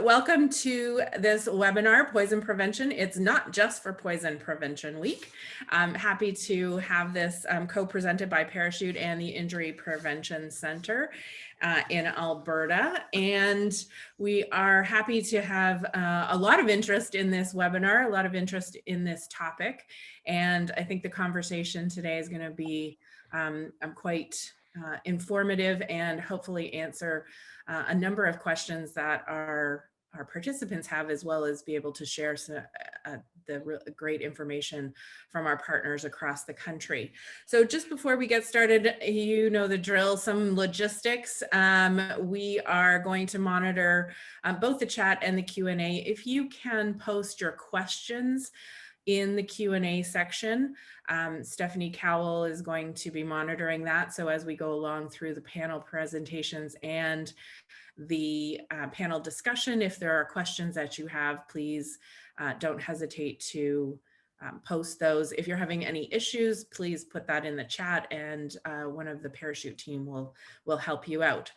Welcome to this webinar, Poison Prevention. It's not just for Poison Prevention Week. I'm happy to have this co-presented by Parachute and the Injury Prevention Center in Alberta. And we are happy to have a lot of interest in this webinar, a lot of interest in this topic. And I think the conversation today is going to be quite informative and hopefully answer a number of questions that our participants have, as well as be able to share the great information from our partners across the country. So just before we get started, you know the drill, some logistics. We are going to monitor both the chat and the Q&A. If you can post your questions in the Q&A section, Stephanie Cowell is going to be monitoring that. So as we go along through the panel presentations and the panel discussion, if there are questions that you have, please don't hesitate to post those. If you're having any issues, please put that in the chat and one of the Parachute team will help you out.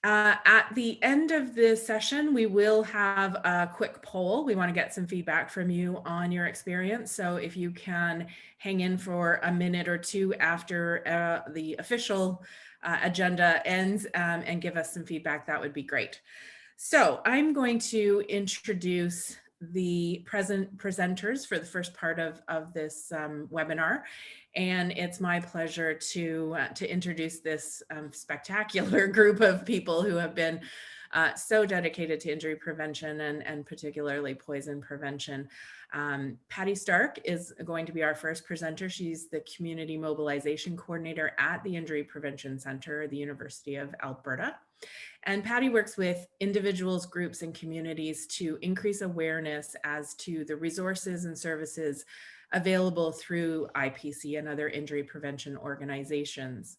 At the end of this session, we will have a quick poll. We want to get some feedback from you on your experience. So if you can hang in for a minute or two after the official agenda ends and give us some feedback, that would be great. So I'm going to introduce the presenters for the first part of this webinar. And it's my pleasure to introduce this spectacular group of people who have been so dedicated to injury prevention and particularly poison prevention. Patty Stark is going to be our first presenter. She's the Community Mobilization Coordinator at the Injury Prevention Center at the University of Alberta. And Patty works with individuals, groups, and communities to increase awareness as to the resources and services available through IPC and other injury prevention organizations.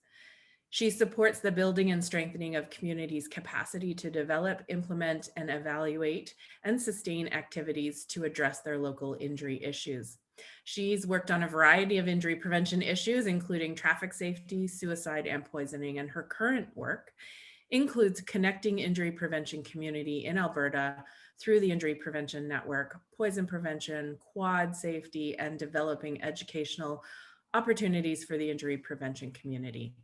She supports the building and strengthening of communities' capacity to develop, implement, and evaluate and sustain activities to address their local injury issues. She's worked on a variety of injury prevention issues, including traffic safety, suicide, and poisoning, and her current work includes connecting injury prevention community in Alberta through the Injury Prevention Network, poison prevention, quad safety, and developing educational opportunities for the injury prevention community.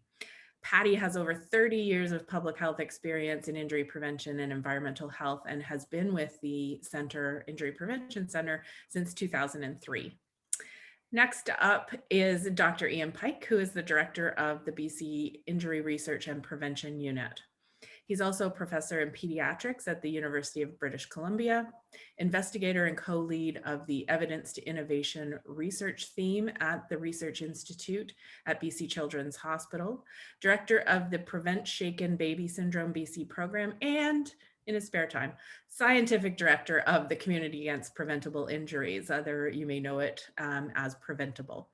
Patty has over 30 years of public health experience in injury prevention and environmental health and has been with the Injury Prevention Center since 2003. Next up is Dr. Ian Pike, who is the director of the BC Injury Research and Prevention Unit. He's also a professor in pediatrics at the University of British Columbia, investigator and co-lead of the Evidence to Innovation research theme at the Research Institute at BC Children's Hospital, director of the Prevent Shaken Baby Syndrome BC program, and in his spare time, scientific director of the Community Against Preventable Injuries, you may know it as Preventable.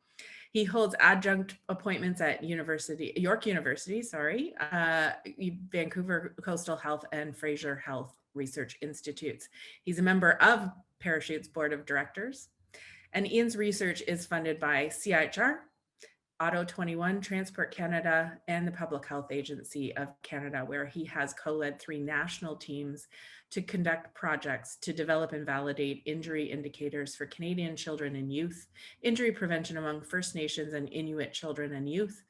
He holds adjunct appointments at York University, Vancouver Coastal Health and Fraser Health Research Institutes. He's a member of Parachute's board of directors. And Ian's research is funded by CIHR, Auto 21, Transport Canada, and the Public Health Agency of Canada, where he has co-led 3 national teams to conduct projects to develop and validate injury indicators for Canadian children and youth, injury prevention among First Nations and Inuit children and youth,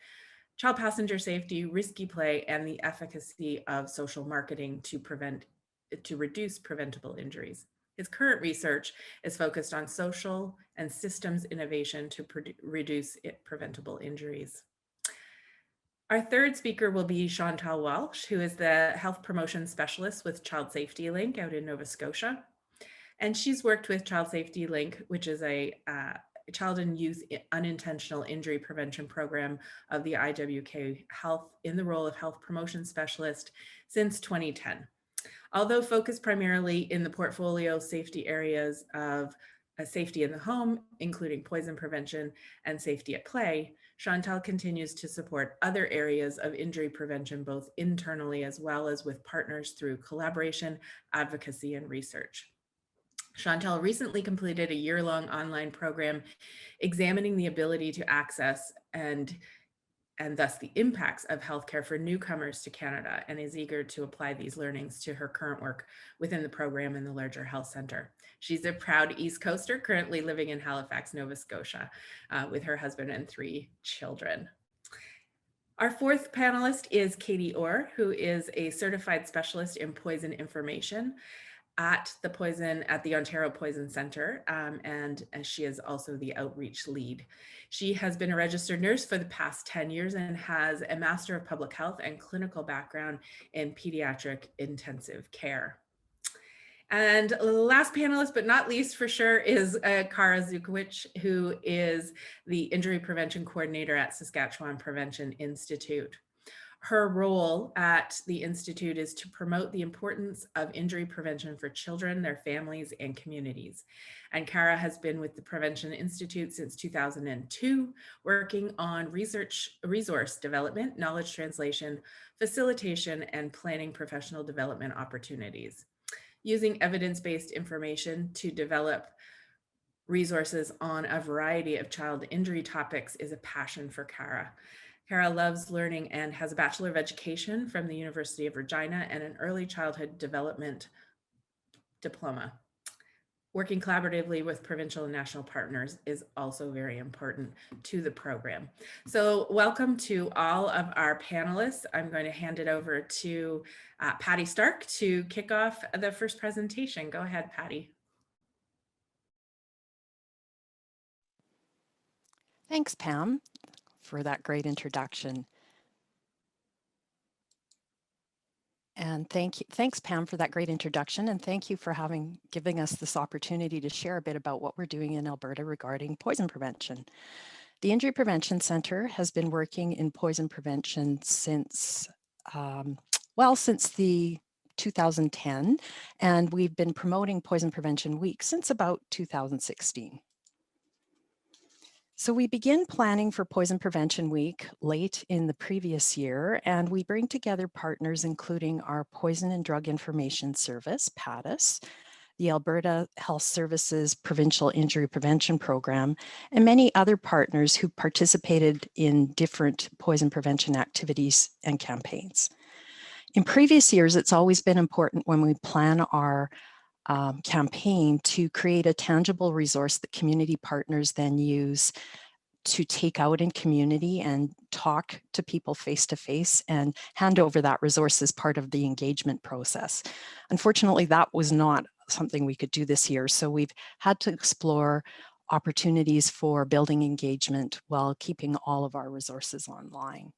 child passenger safety, risky play, and the efficacy of social marketing to reduce preventable injuries. His current research is focused on social and systems innovation to reduce preventable injuries. Our third speaker will be Chantal Walsh, who is the health promotion specialist with Child Safety Link out in Nova Scotia. And she's worked with Child Safety Link, which is a child and youth unintentional injury prevention program of the IWK Health in the role of health promotion specialist since 2010. Although focused primarily in the portfolio safety areas of safety in the home, including poison prevention and safety at play, Chantal continues to support other areas of injury prevention, both internally as well as with partners through collaboration, advocacy, and research. Chantal recently completed a year-long online program examining the ability to access and and thus the impacts of healthcare for newcomers to Canada, and is eager to apply these learnings to her current work within the program in the larger health center. She's a proud East Coaster, currently living in Halifax, Nova Scotia, with her husband and 3 children. Our fourth panelist is Katie Orr, who is a certified specialist in poison information at the Ontario Poison Center, and she is also the outreach lead. She has been a registered nurse for the past 10 years and has a Master of Public Health and clinical background in pediatric intensive care. And the last panelist, but not least for sure, is Kara Zukowicz, who is the Injury Prevention Coordinator at Saskatchewan Prevention Institute. Her role at the Institute is to promote the importance of injury prevention for children, their families, and communities. And Kara has been with the Prevention Institute since 2002, working on resource development, knowledge translation, facilitation, and planning professional development opportunities. Using evidence-based information to develop resources on a variety of child injury topics is a passion for Kara. Kara loves learning and has a Bachelor of Education from the University of Regina and an early childhood development diploma. Working collaboratively with provincial and national partners is also very important to the program. So welcome to all of our panelists. I'm going to hand it over to Patty Stark to kick off the first presentation. Go ahead, Patty. Thanks, Pam, for that great introduction. And thanks, Pam, for that great introduction. And thank you for giving us this opportunity to share a bit about what we're doing in Alberta regarding poison prevention. The Injury Prevention Centre has been working in poison prevention since the 2010, and we've been promoting Poison Prevention Week since about 2016. So we begin planning for Poison Prevention Week late in the previous year, and we bring together partners including our Poison and Drug Information Service, PADIS, the Alberta Health Services Provincial Injury Prevention Program, and many other partners who participated in different poison prevention activities and campaigns. In previous years, it's always been important when we plan our campaign to create a tangible resource that community partners then use to take out in community and talk to people face to face and hand over that resource as part of the engagement process. Unfortunately, that was not something we could do this year, so we've had to explore opportunities for building engagement while keeping all of our resources online.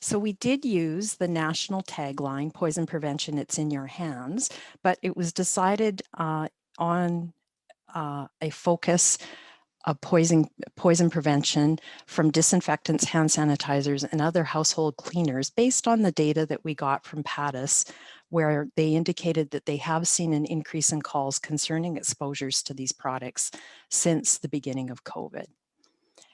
So we did use the national tagline, Poison Prevention, It's in Your Hands, but it was decided on a focus of poison prevention from disinfectants, hand sanitizers, and other household cleaners based on the data that we got from PADIS, where they indicated that they have seen an increase in calls concerning exposures to these products since the beginning of COVID.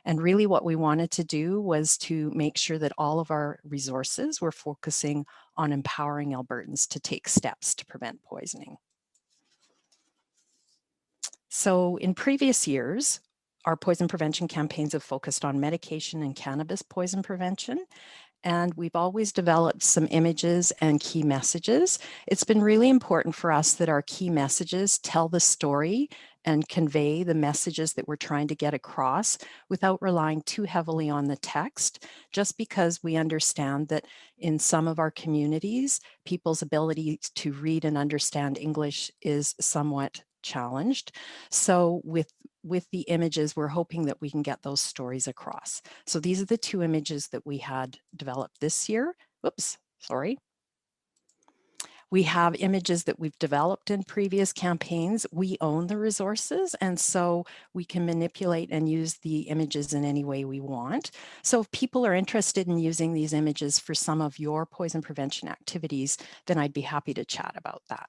And really what we wanted to do was to make sure that all of our resources were focusing on empowering Albertans to take steps to prevent poisoning. So in previous years, our poison prevention campaigns have focused on medication and cannabis poison prevention. And we've always developed some images and key messages. It's been really important for us that our key messages tell the story and convey the messages that we're trying to get across without relying too heavily on the text, just because we understand that in some of our communities, people's ability to read and understand English is somewhat challenged. So with the images, we're hoping that we can get those stories across. So these are the 2 images that we had developed this year. Whoops, sorry. We have images that we've developed in previous campaigns. We own the resources, and so we can manipulate and use the images in any way we want. So if people are interested in using these images for some of your poison prevention activities, then I'd be happy to chat about that.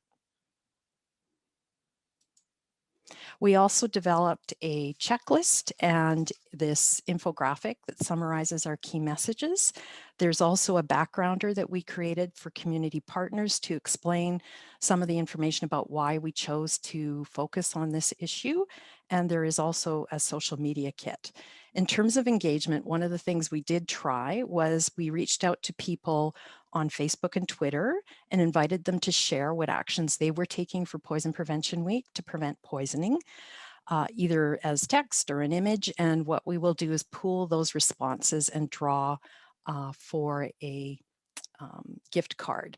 We also developed a checklist and this infographic that summarizes our key messages. There's also a backgrounder that we created for community partners to explain some of the information about why we chose to focus on this issue. And there is also a social media kit. In terms of engagement, one of the things we did try was we reached out to people on Facebook and Twitter and invited them to share what actions they were taking for Poison Prevention Week to prevent poisoning, either as text or an image. And what we will do is pool those responses and draw for a gift card.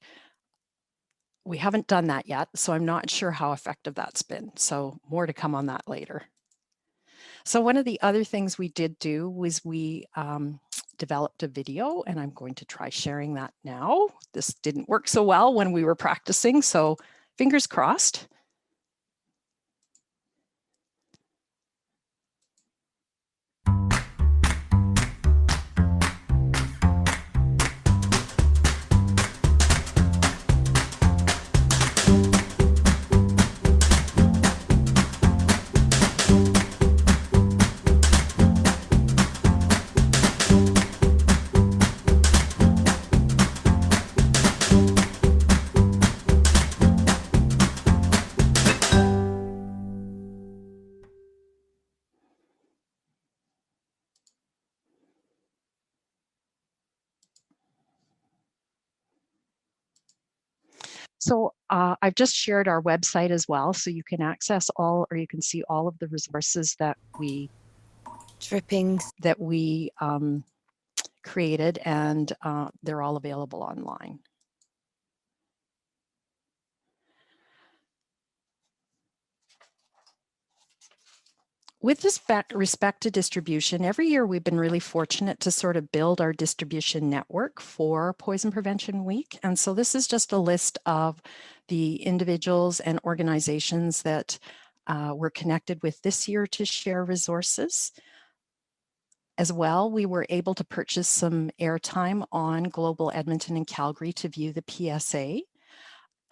We haven't done that yet, so I'm not sure how effective that's been. So more to come on that later. So one of the other things we did do was we developed a video, and I'm going to try sharing that now. This didn't work so well when we were practicing, so fingers crossed. So I've just shared our website as well, so you can access all, or you can see all of the resources that we created, and they're all available online. With respect to distribution, every year we've been really fortunate to sort of build our distribution network for Poison Prevention Week. And so this is just a list of the individuals and organizations that we're connected with this year to share resources. As well, we were able to purchase some airtime on Global Edmonton and Calgary to view the PSA.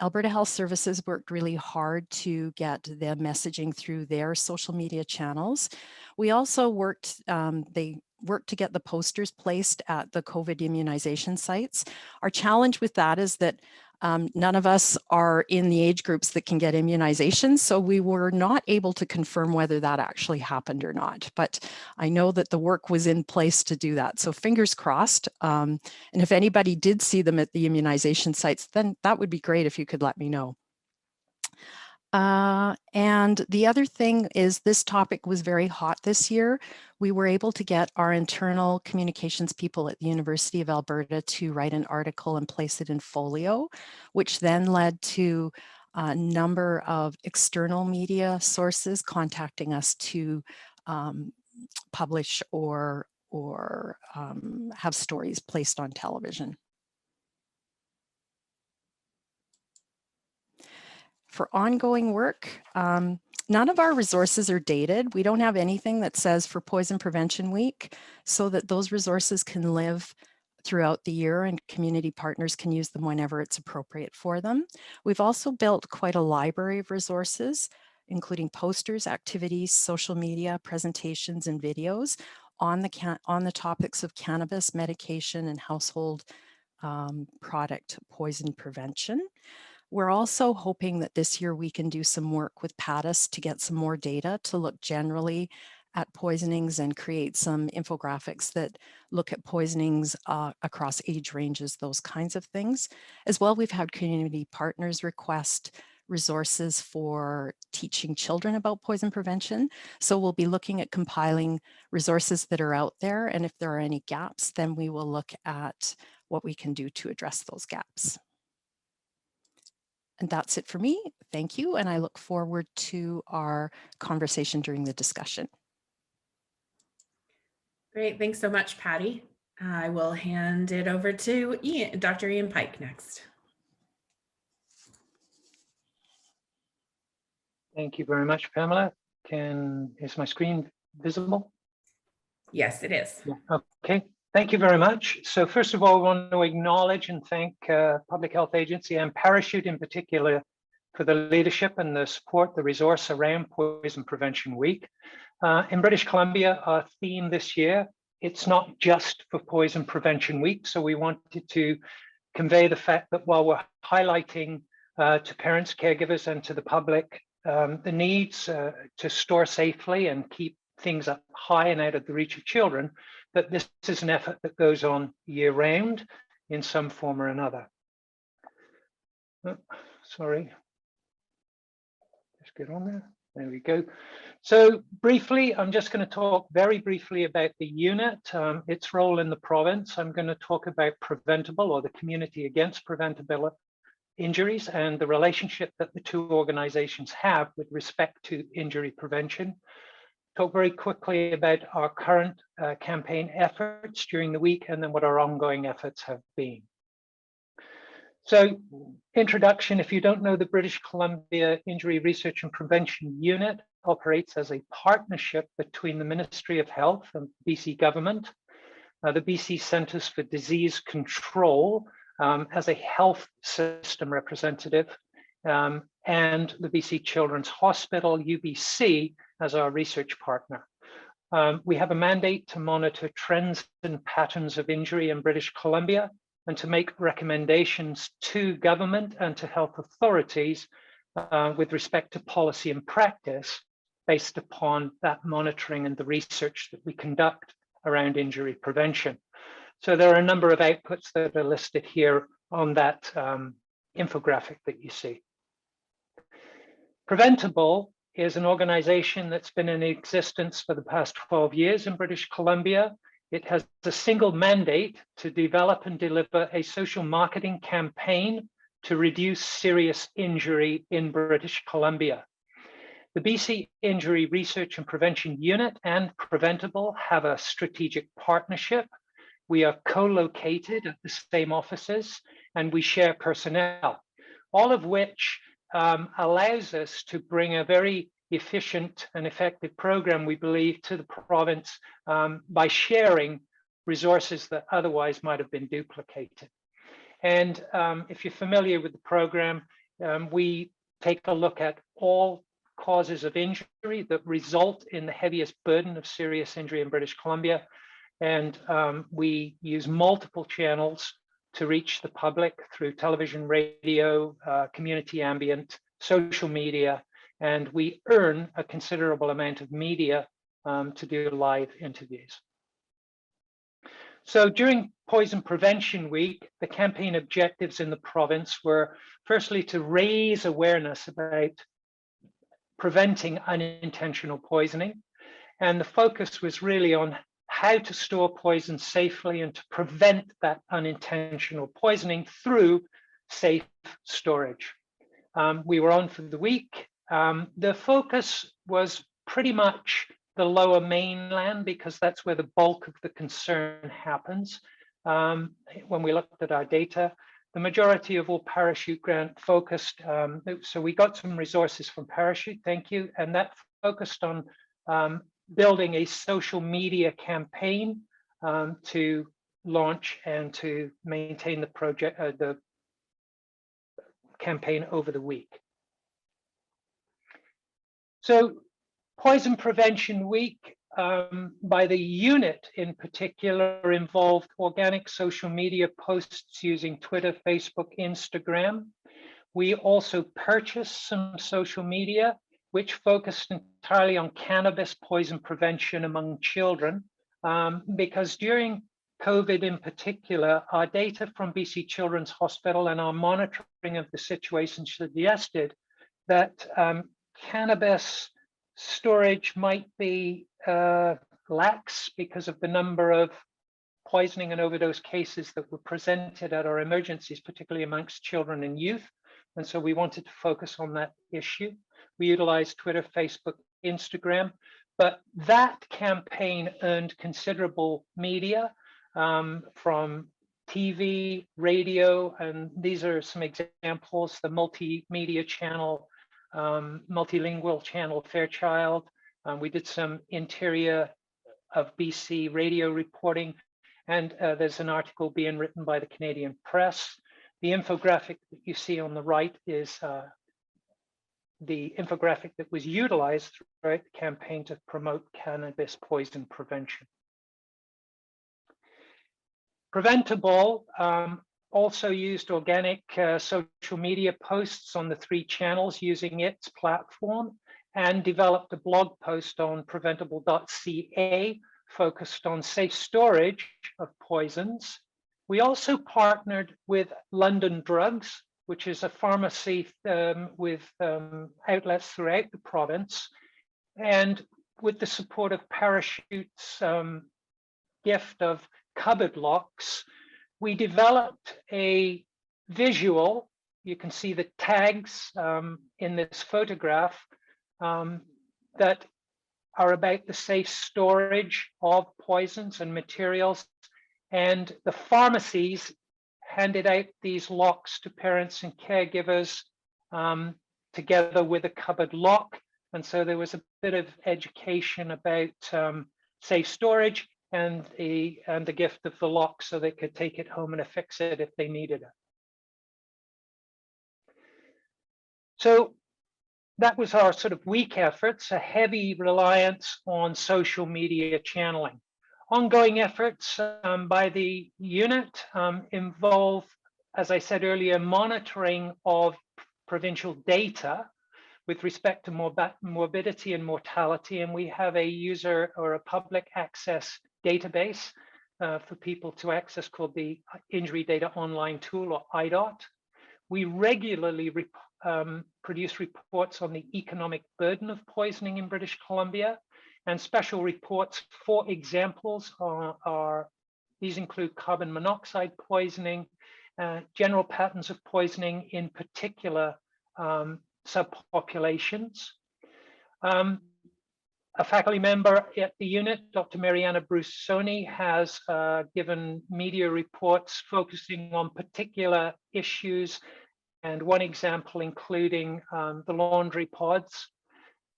Alberta Health Services worked really hard to get the messaging through their social media channels. We also worked, they worked to get the posters placed at the COVID immunization sites. Our challenge with that is that none of us are in the age groups that can get immunizations, so we were not able to confirm whether that actually happened or not. But I know that the work was in place to do that, so fingers crossed. And if anybody did see them at the immunization sites, then that would be great if you could let me know. And the other thing is this topic was very hot this year. We were able to get our internal communications people at the University of Alberta to write an article and place it in Folio, which then led to a number of external media sources contacting us to publish or have stories placed on television. For ongoing work, none of our resources are dated. We don't have anything that says for Poison Prevention Week, so that those resources can live throughout the year and community partners can use them whenever it's appropriate for them. We've also built quite a library of resources, including posters, activities, social media, presentations, and videos on the topics of cannabis, medication, and household product poison prevention. We're also hoping that this year we can do some work with PADIS to get some more data to look generally at poisonings and create some infographics that look at poisonings across age ranges, those kinds of things. As well, we've had community partners request resources for teaching children about poison prevention. So we'll be looking at compiling resources that are out there, and if there are any gaps, then we will look at what we can do to address those gaps. And that's it for me. Thank you. And I look forward to our conversation during the discussion. Great. Thanks so much, Patty. I will hand it over to Dr. Ian Pike next. Thank you very much, Pamela. Is my screen visible? Yes, it is. Yeah. Okay. Thank you very much. So first of all, I want to acknowledge and thank Public Health Agency and Parachute in particular for the leadership and the support, the resource around Poison Prevention Week. In British Columbia, our theme this year, it's not just for Poison Prevention Week. So we wanted to convey the fact that while we're highlighting to parents, caregivers, and to the public the needs to store safely and keep things up high and out of the reach of children, that this is an effort that goes on year round in some form or another. Oh, sorry. Just get on there. There we go. So briefly, I'm just going to talk very briefly about the unit, its role in the province. I'm going to talk about preventable, or the community against preventable injuries, and the relationship that the two organizations have with respect to injury prevention. Talk very quickly about our current campaign efforts during the week, and then what our ongoing efforts have been. So, introduction, if you don't know, the British Columbia Injury Research and Prevention Unit operates as a partnership between the Ministry of Health and BC government, the BC Centres for Disease Control as a health system representative, and the BC Children's Hospital, UBC, as our research partner. We have a mandate to monitor trends and patterns of injury in British Columbia and to make recommendations to government and to health authorities with respect to policy and practice based upon that monitoring and the research that we conduct around injury prevention. So there are a number of outputs that are listed here on that infographic that you see. Preventable is an organization that's been in existence for the past 12 years in British Columbia. It has a single mandate to develop and deliver a social marketing campaign to reduce serious injury in British Columbia. The BC Injury Research and Prevention Unit and Preventable have a strategic partnership. We are co-located at the same offices, and we share personnel, all of which allows us to bring a very efficient and effective program, we believe, to the province by sharing resources that otherwise might have been duplicated. And if you're familiar with the program, we take a look at all causes of injury that result in the heaviest burden of serious injury in British Columbia. And we use multiple channels to reach the public through television, radio, community ambient, social media, and we earn a considerable amount of media to do live interviews. So during Poison Prevention Week, the campaign objectives in the province were firstly to raise awareness about preventing unintentional poisoning. And the focus was really on how to store poison safely and to prevent that unintentional poisoning through safe storage. We were on for the week. The focus was pretty much the Lower Mainland because that's where the bulk of the concern happens. When we looked at our data, the majority of all Parachute grant focused, so we got some resources from Parachute, thank you, and that focused on building a social media campaign to launch and to maintain the project, the campaign over the week. So Poison Prevention Week by the unit in particular involved organic social media posts using Twitter, Facebook, Instagram. We also purchased some social media which focused entirely on cannabis poison prevention among children, because during COVID in particular, our data from BC Children's Hospital and our monitoring of the situation suggested that cannabis storage might be lax because of the number of poisoning and overdose cases that were presented at our emergencies, particularly amongst children and youth. And so we wanted to focus on that issue. We utilized Twitter, Facebook, Instagram, but that campaign earned considerable media from TV, radio, and these are some examples, the multimedia channel, multilingual channel Fairchild. We did some interior of BC radio reporting, and there's an article being written by the Canadian Press. The infographic that you see on the right is the infographic that was utilized throughout the campaign to promote cannabis poison prevention. Preventable also used organic social media posts on the 3 channels using its platform, and developed a blog post on preventable.ca focused on safe storage of poisons. We also partnered with London Drugs, which is a pharmacy with outlets throughout the province, and with the support of Parachute's gift of cupboard locks, we developed a visual. You can see the tags in this photograph that are about the safe storage of poisons and materials. And the pharmacies handed out these locks to parents and caregivers together with a cupboard lock. And so there was a bit of education about safe storage and the gift of the lock so they could take it home and affix it if they needed it. So that was our sort of weak efforts, a heavy reliance on social media channeling. Ongoing efforts by the unit involve, as I said earlier, monitoring of provincial data with respect to morbidity and mortality. And we have a user or a public access database for people to access called the Injury Data Online Tool, or IDOT. We regularly produce reports on the economic burden of poisoning in British Columbia, and special reports for examples these include carbon monoxide poisoning, general patterns of poisoning in particular subpopulations. A faculty member at the unit, Dr. Mariana Brusoni, has given media reports focusing on particular issues, and one example including the laundry pods.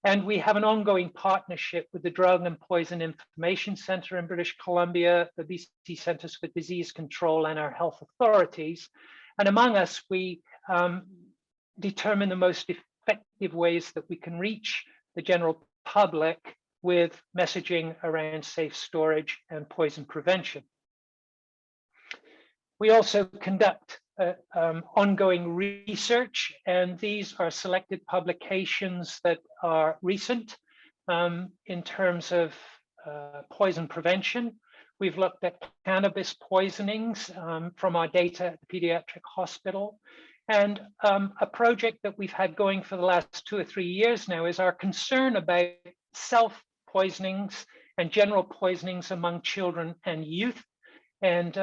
And we have an ongoing partnership with the Drug and Poison Information Centre in British Columbia, the BC Centres for Disease Control, and our health authorities. And among us, we determine the most effective ways that we can reach the general public with messaging around safe storage and poison prevention. We also conduct ongoing research, and these are selected publications that are recent in terms of poison prevention. We've looked at cannabis poisonings from our data at the pediatric hospital. And a project that we've had going for the last 2 or 3 years now is our concern about self-poisonings and general poisonings among children and youth. And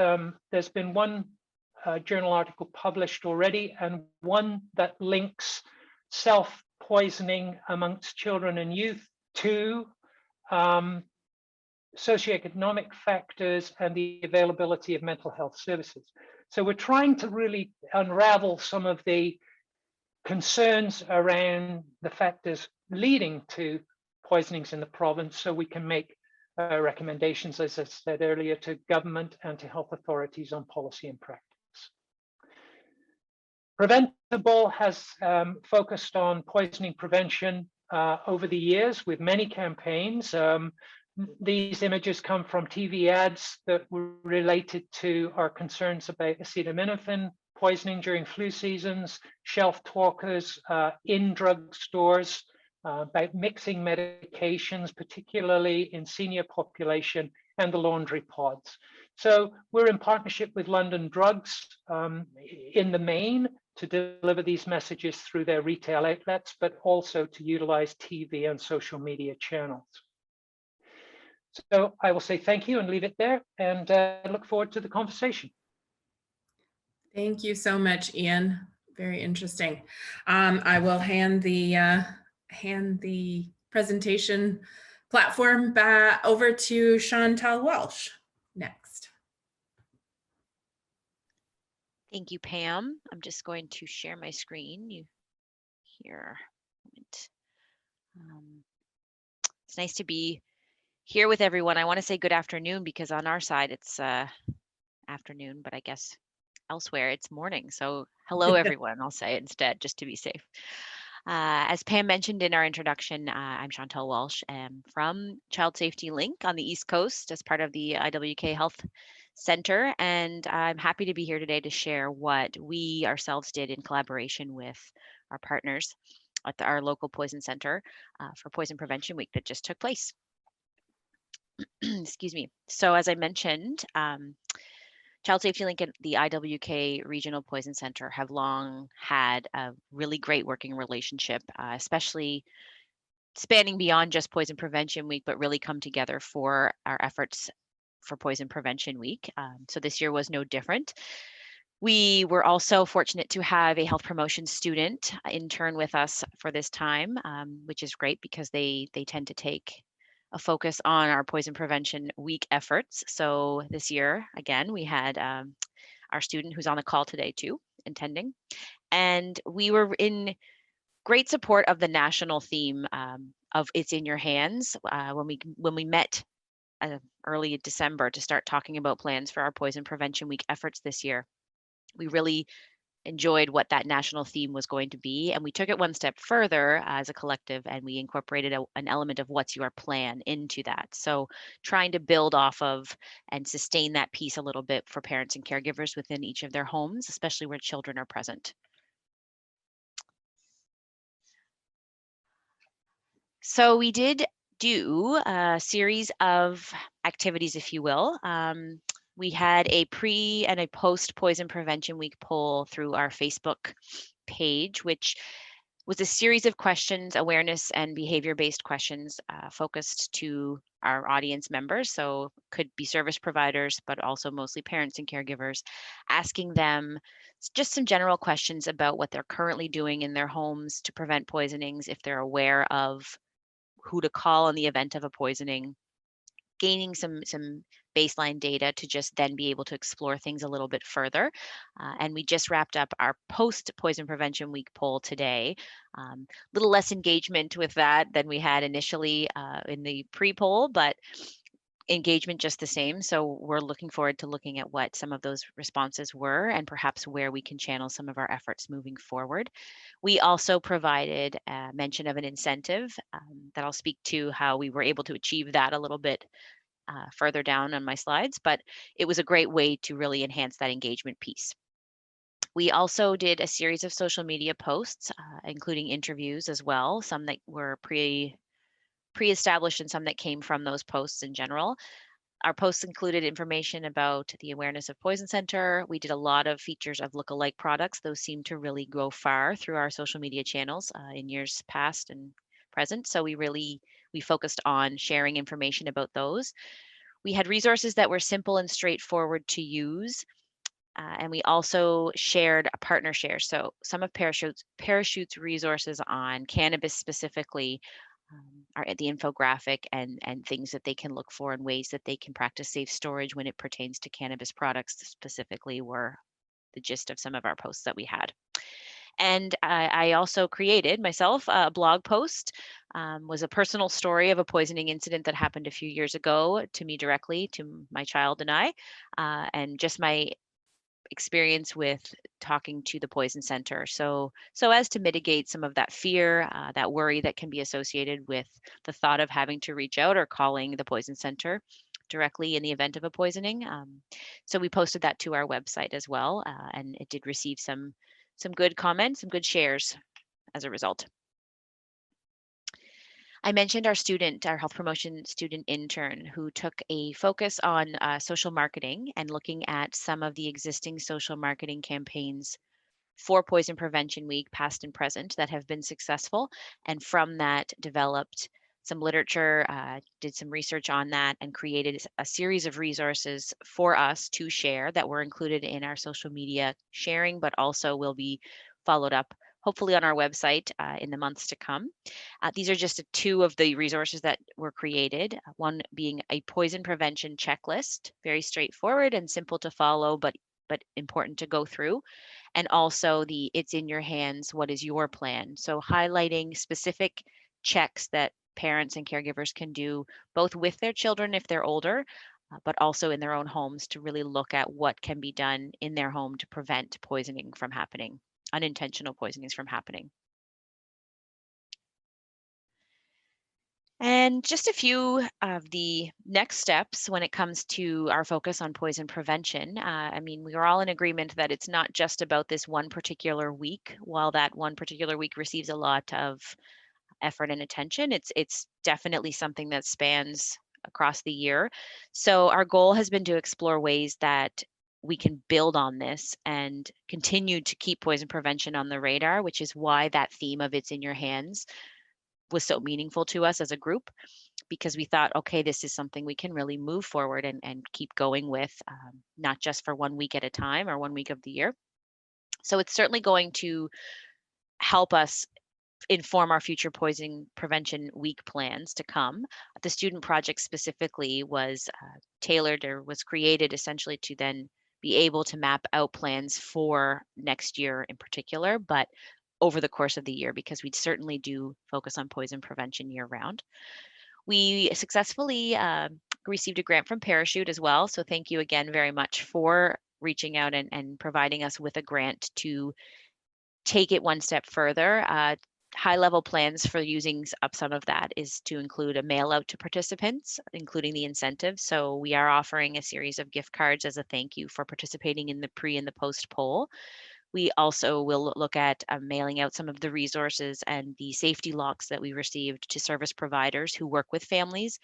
there's been one journal article published already, and one that links self-poisoning amongst children and youth to socioeconomic factors and the availability of mental health services. So we're trying to really unravel some of the concerns around the factors leading to poisonings in the province, so we can make recommendations, as I said earlier, to government and to health authorities on policy and practice. Preventable has focused on poisoning prevention over the years with many campaigns. These images come from TV ads that were related to our concerns about acetaminophen poisoning during flu seasons, shelf talkers in drug stores, about mixing medications, particularly in senior population, and the laundry pods. So we're in partnership with London Drugs in the main to deliver these messages through their retail outlets, but also to utilize TV and social media channels. So I will say thank you and leave it there, and look forward to the conversation. Thank you so much, Ian. Very interesting. I will hand the presentation platform back over to Chantal Welsh next. Thank you, Pam. I'm just going to share my screen here. It's nice to be here with everyone. I want to say good afternoon because on our side it's afternoon, but I guess elsewhere it's morning. So hello everyone, I'll say it instead just to be safe. As Pam mentioned in our introduction, I'm Chantal Walsh from Child Safety Link on the East Coast as part of the IWK Health Center, and I'm happy to be here today to share what we ourselves did in collaboration with our partners at our local poison center for Poison Prevention Week that just took place. Excuse me. So as I mentioned, Child Safety Link and the IWK Regional Poison Center have long had a really great working relationship, especially spanning beyond just Poison Prevention Week, but really come together for our efforts for Poison Prevention Week. So this year was no different. We were also fortunate to have a health promotion student intern with us for this time, which is great because they tend to take a focus on our Poison Prevention Week efforts. So this year, again, we had our student who's on the call today too, attending. And we were in great support of the national theme of It's in Your Hands when we met early December to start talking about plans for our Poison Prevention Week efforts this year. We really enjoyed what that national theme was going to be, and we took it one step further as a collective, and we incorporated an element of what's your plan into that. So trying to build off of and sustain that piece a little bit for parents and caregivers within each of their homes, especially where children are present. So we did do a series of activities, if you will. We had a pre and a post Poison Prevention Week poll through our Facebook page, which was a series of questions, awareness and behavior-based questions focused to our audience members. So could be service providers, but also mostly parents and caregivers, asking them just some general questions about what they're currently doing in their homes to prevent poisonings, if they're aware of who to call in the event of a poisoning, gaining some baseline data to just then be able to explore things a little bit further. And we just wrapped up our post Poison Prevention Week poll today. Little less engagement with that than we had initially in the pre-poll, but engagement just the same. So we're looking forward to looking at what some of those responses were and perhaps where we can channel some of our efforts moving forward. We also provided a mention of an incentive that I'll speak to how we were able to achieve that a little bit further down on my slides, but it was a great way to really enhance that engagement piece. We also did a series of social media posts, including interviews as well, some that were pre-established and some that came from those posts in general. Our posts included information about the awareness of Poison Center. We did a lot of features of lookalike products. Those seem to really go far through our social media channels in years past and present. So we focused on sharing information about those. We had resources that were simple and straightforward to use. And we also shared a partner share. So some of Parachute's resources on cannabis specifically are at the infographic and things that they can look for and ways that they can practice safe storage when it pertains to cannabis products specifically were the gist of some of our posts that we had. And I also created myself a blog post, was a personal story of a poisoning incident that happened a few years ago to me directly, to my child and I, and just my experience with talking to the Poison Center. So as to mitigate some of that fear, that worry that can be associated with the thought of having to reach out or calling the Poison Center directly in the event of a poisoning. So we posted that to our website as well, and it did receive some good comments, some good shares as a result. I mentioned our health promotion student intern who took a focus on social marketing and looking at some of the existing social marketing campaigns for Poison Prevention Week, past and present, that have been successful. And from that developed some literature, did some research on that, and created a series of resources for us to share that were included in our social media sharing, but also will be followed up hopefully on our website in the months to come. These are just two of the resources that were created, one being a poison prevention checklist, very straightforward and simple to follow, but important to go through. And also the It's in Your Hands, what is your plan? So highlighting specific checks that parents and caregivers can do both with their children if they're older, but also in their own homes to really look at what can be done in their home to prevent poisoning from happening, unintentional poisonings from happening. And just a few of the next steps when it comes to our focus on poison prevention. I mean, we are all in agreement that it's not just about this one particular week. While that one particular week receives a lot of effort and attention, it's definitely something that spans across the year. So our goal has been to explore ways that we can build on this and continue to keep poison prevention on the radar, which is why that theme of It's in Your Hands was so meaningful to us as a group, because we thought, okay, this is something we can really move forward and keep going with, not just for 1 week at a time or 1 week of the year. So it's certainly going to help us inform our future poison prevention week plans to come. The student project specifically was tailored or was created essentially to then be able to map out plans for next year in particular, but over the course of the year, because we certainly do focus on poison prevention year round. We successfully received a grant from Parachute as well. So thank you again very much for reaching out and providing us with a grant to take it one step further. High level plans for using up some of that is to include a mail out to participants, including the incentives. So we are offering a series of gift cards as a thank you for participating in the pre and the post poll. We also will look at mailing out some of the resources and the safety locks that we received to service providers who work with families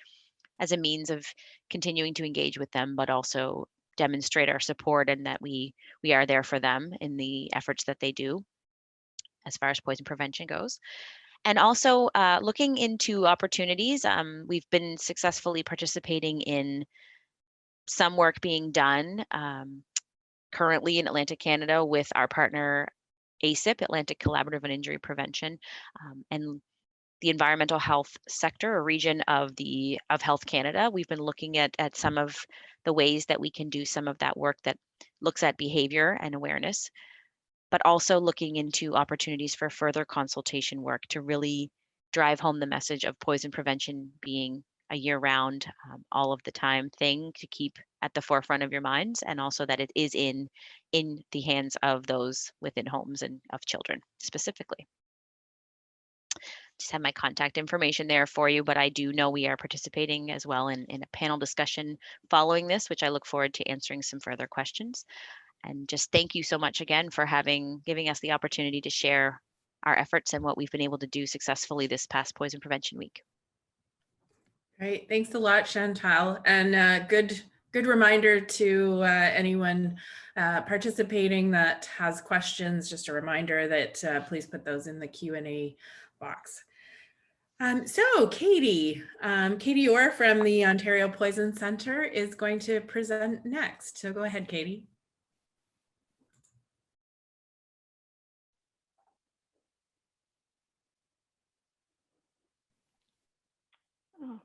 as a means of continuing to engage with them, but also demonstrate our support and that we are there for them in the efforts that they do as far as poison prevention goes. And also looking into opportunities. We've been successfully participating in some work being done currently in Atlantic Canada with our partner ACIP, Atlantic Collaborative on Injury Prevention, and the environmental health sector or region of Health Canada. We've been looking at some of the ways that we can do some of that work that looks at behavior and awareness, but also looking into opportunities for further consultation work to really drive home the message of poison prevention being a year-round, all of the time thing to keep at the forefront of your minds, and also that it is in the hands of those within homes and of children specifically. Just have my contact information there for you, but I do know we are participating as well in a panel discussion following this, which I look forward to answering some further questions. And just thank you so much again for giving us the opportunity to share our efforts and what we've been able to do successfully this past Poison Prevention Week. Great, thanks a lot, Chantal, and good reminder to anyone participating that has questions. Just a reminder that please put those in the Q&A box. So Katie Orr from the Ontario Poison Centre is going to present next. So go ahead, Katie. Oh,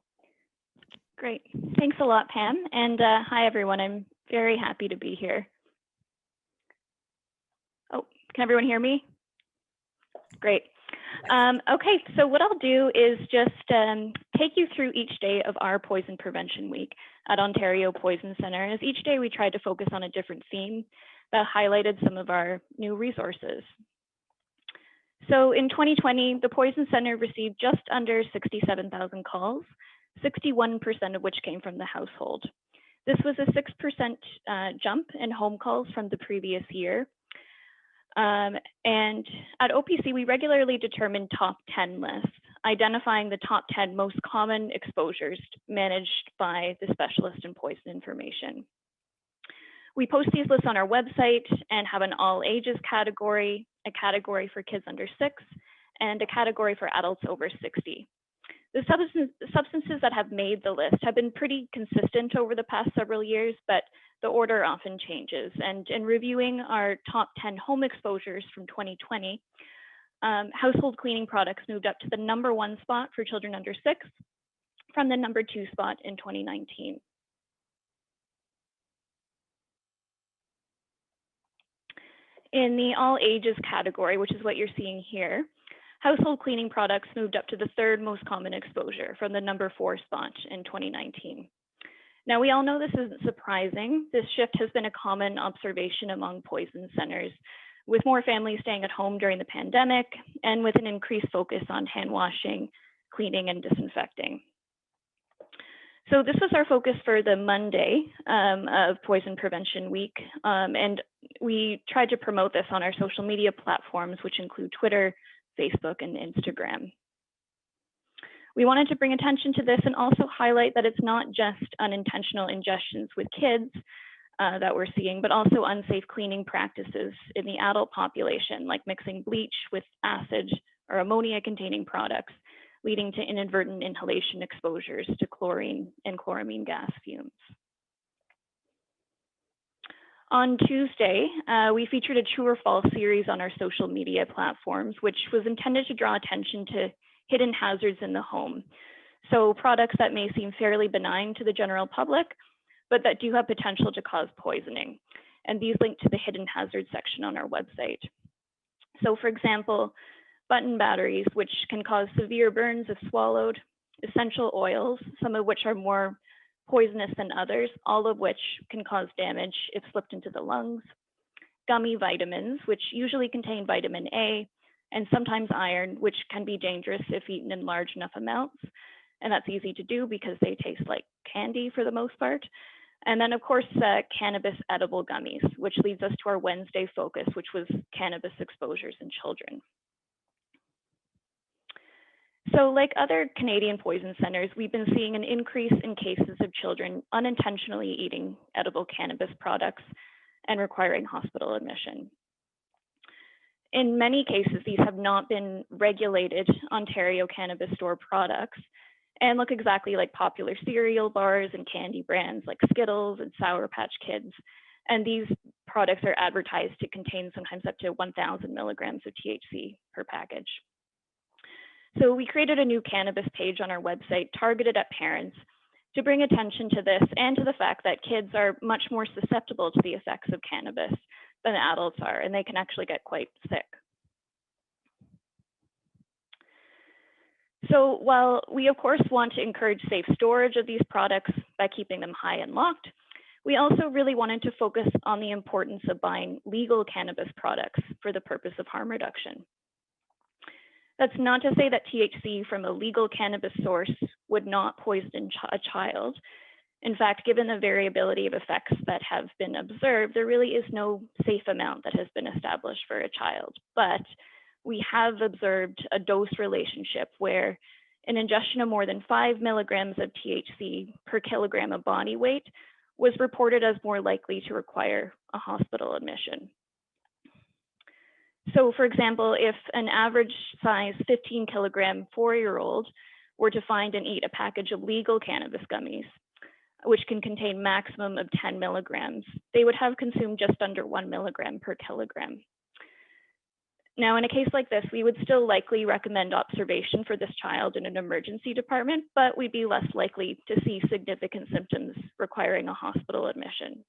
great. Thanks a lot, Pam. And hi, everyone. I'm very happy to be here. Oh, can everyone hear me? Great. Okay, so what I'll do is just take you through each day of our Poison Prevention Week at Ontario Poison Centre. As each day we tried to focus on a different theme that highlighted some of our new resources. So in 2020, the Poison Centre received just under 67,000 calls, 61% of which came from the household. This was a 6% jump in home calls from the previous year. And at OPC, we regularly determine top 10 lists, identifying the top 10 most common exposures managed by the specialist in poison information. We post these lists on our website and have an all ages category, a category for kids under 6, and a category for adults over 60. The substances that have made the list have been pretty consistent over the past several years, but the order often changes. And in reviewing our top 10 home exposures from 2020, household cleaning products moved up to the #1 spot for children under 6 from the #2 spot in 2019. In the all ages category, which is what you're seeing here, household cleaning products moved up to the 3rd most common exposure from the #4 spot in 2019. Now, we all know this isn't surprising. This shift has been a common observation among poison centers, with more families staying at home during the pandemic and with an increased focus on hand washing, cleaning and disinfecting. So this was our focus for the Monday of Poison Prevention Week. And we tried to promote this on our social media platforms, which include Twitter, Facebook, and Instagram. We wanted to bring attention to this and also highlight that it's not just unintentional ingestions with kids that we're seeing, but also unsafe cleaning practices in the adult population, like mixing bleach with acid or ammonia-containing products, leading to inadvertent inhalation exposures to chlorine and chloramine gas fumes. On Tuesday, we featured a true or false series on our social media platforms, which was intended to draw attention to hidden hazards in the home. So products that may seem fairly benign to the general public, but that do have potential to cause poisoning. And these link to the hidden hazards section on our website. So for example, button batteries, which can cause severe burns if swallowed, essential oils, some of which are more poisonous than others, all of which can cause damage if slipped into the lungs, gummy vitamins, which usually contain vitamin A and sometimes iron, which can be dangerous if eaten in large enough amounts. And that's easy to do because they taste like candy for the most part. And then of course, cannabis edible gummies, which leads us to our Wednesday focus, which was cannabis exposures in children. So like other Canadian poison centers, we've been seeing an increase in cases of children unintentionally eating edible cannabis products and requiring hospital admission. In many cases, these have not been regulated Ontario cannabis store products and look exactly like popular cereal bars and candy brands like Skittles and Sour Patch Kids. And these products are advertised to contain sometimes up to 1,000 milligrams of THC per package. So we created a new cannabis page on our website targeted at parents to bring attention to this and to the fact that kids are much more susceptible to the effects of cannabis than adults are, and they can actually get quite sick. So while we of course want to encourage safe storage of these products by keeping them high and locked, we also really wanted to focus on the importance of buying legal cannabis products for the purpose of harm reduction. That's not to say that THC from a legal cannabis source would not poison a child. In fact, given the variability of effects that have been observed, there really is no safe amount that has been established for a child. But we have observed a dose relationship where an ingestion of more than 5 milligrams of THC per kilogram of body weight was reported as more likely to require a hospital admission. So for example, if an average size 15 kilogram 4-year-old were to find and eat a package of legal cannabis gummies, which can contain maximum of 10 milligrams, they would have consumed just under 1 milligram per kilogram. Now, in a case like this, we would still likely recommend observation for this child in an emergency department, but we'd be less likely to see significant symptoms requiring a hospital admission.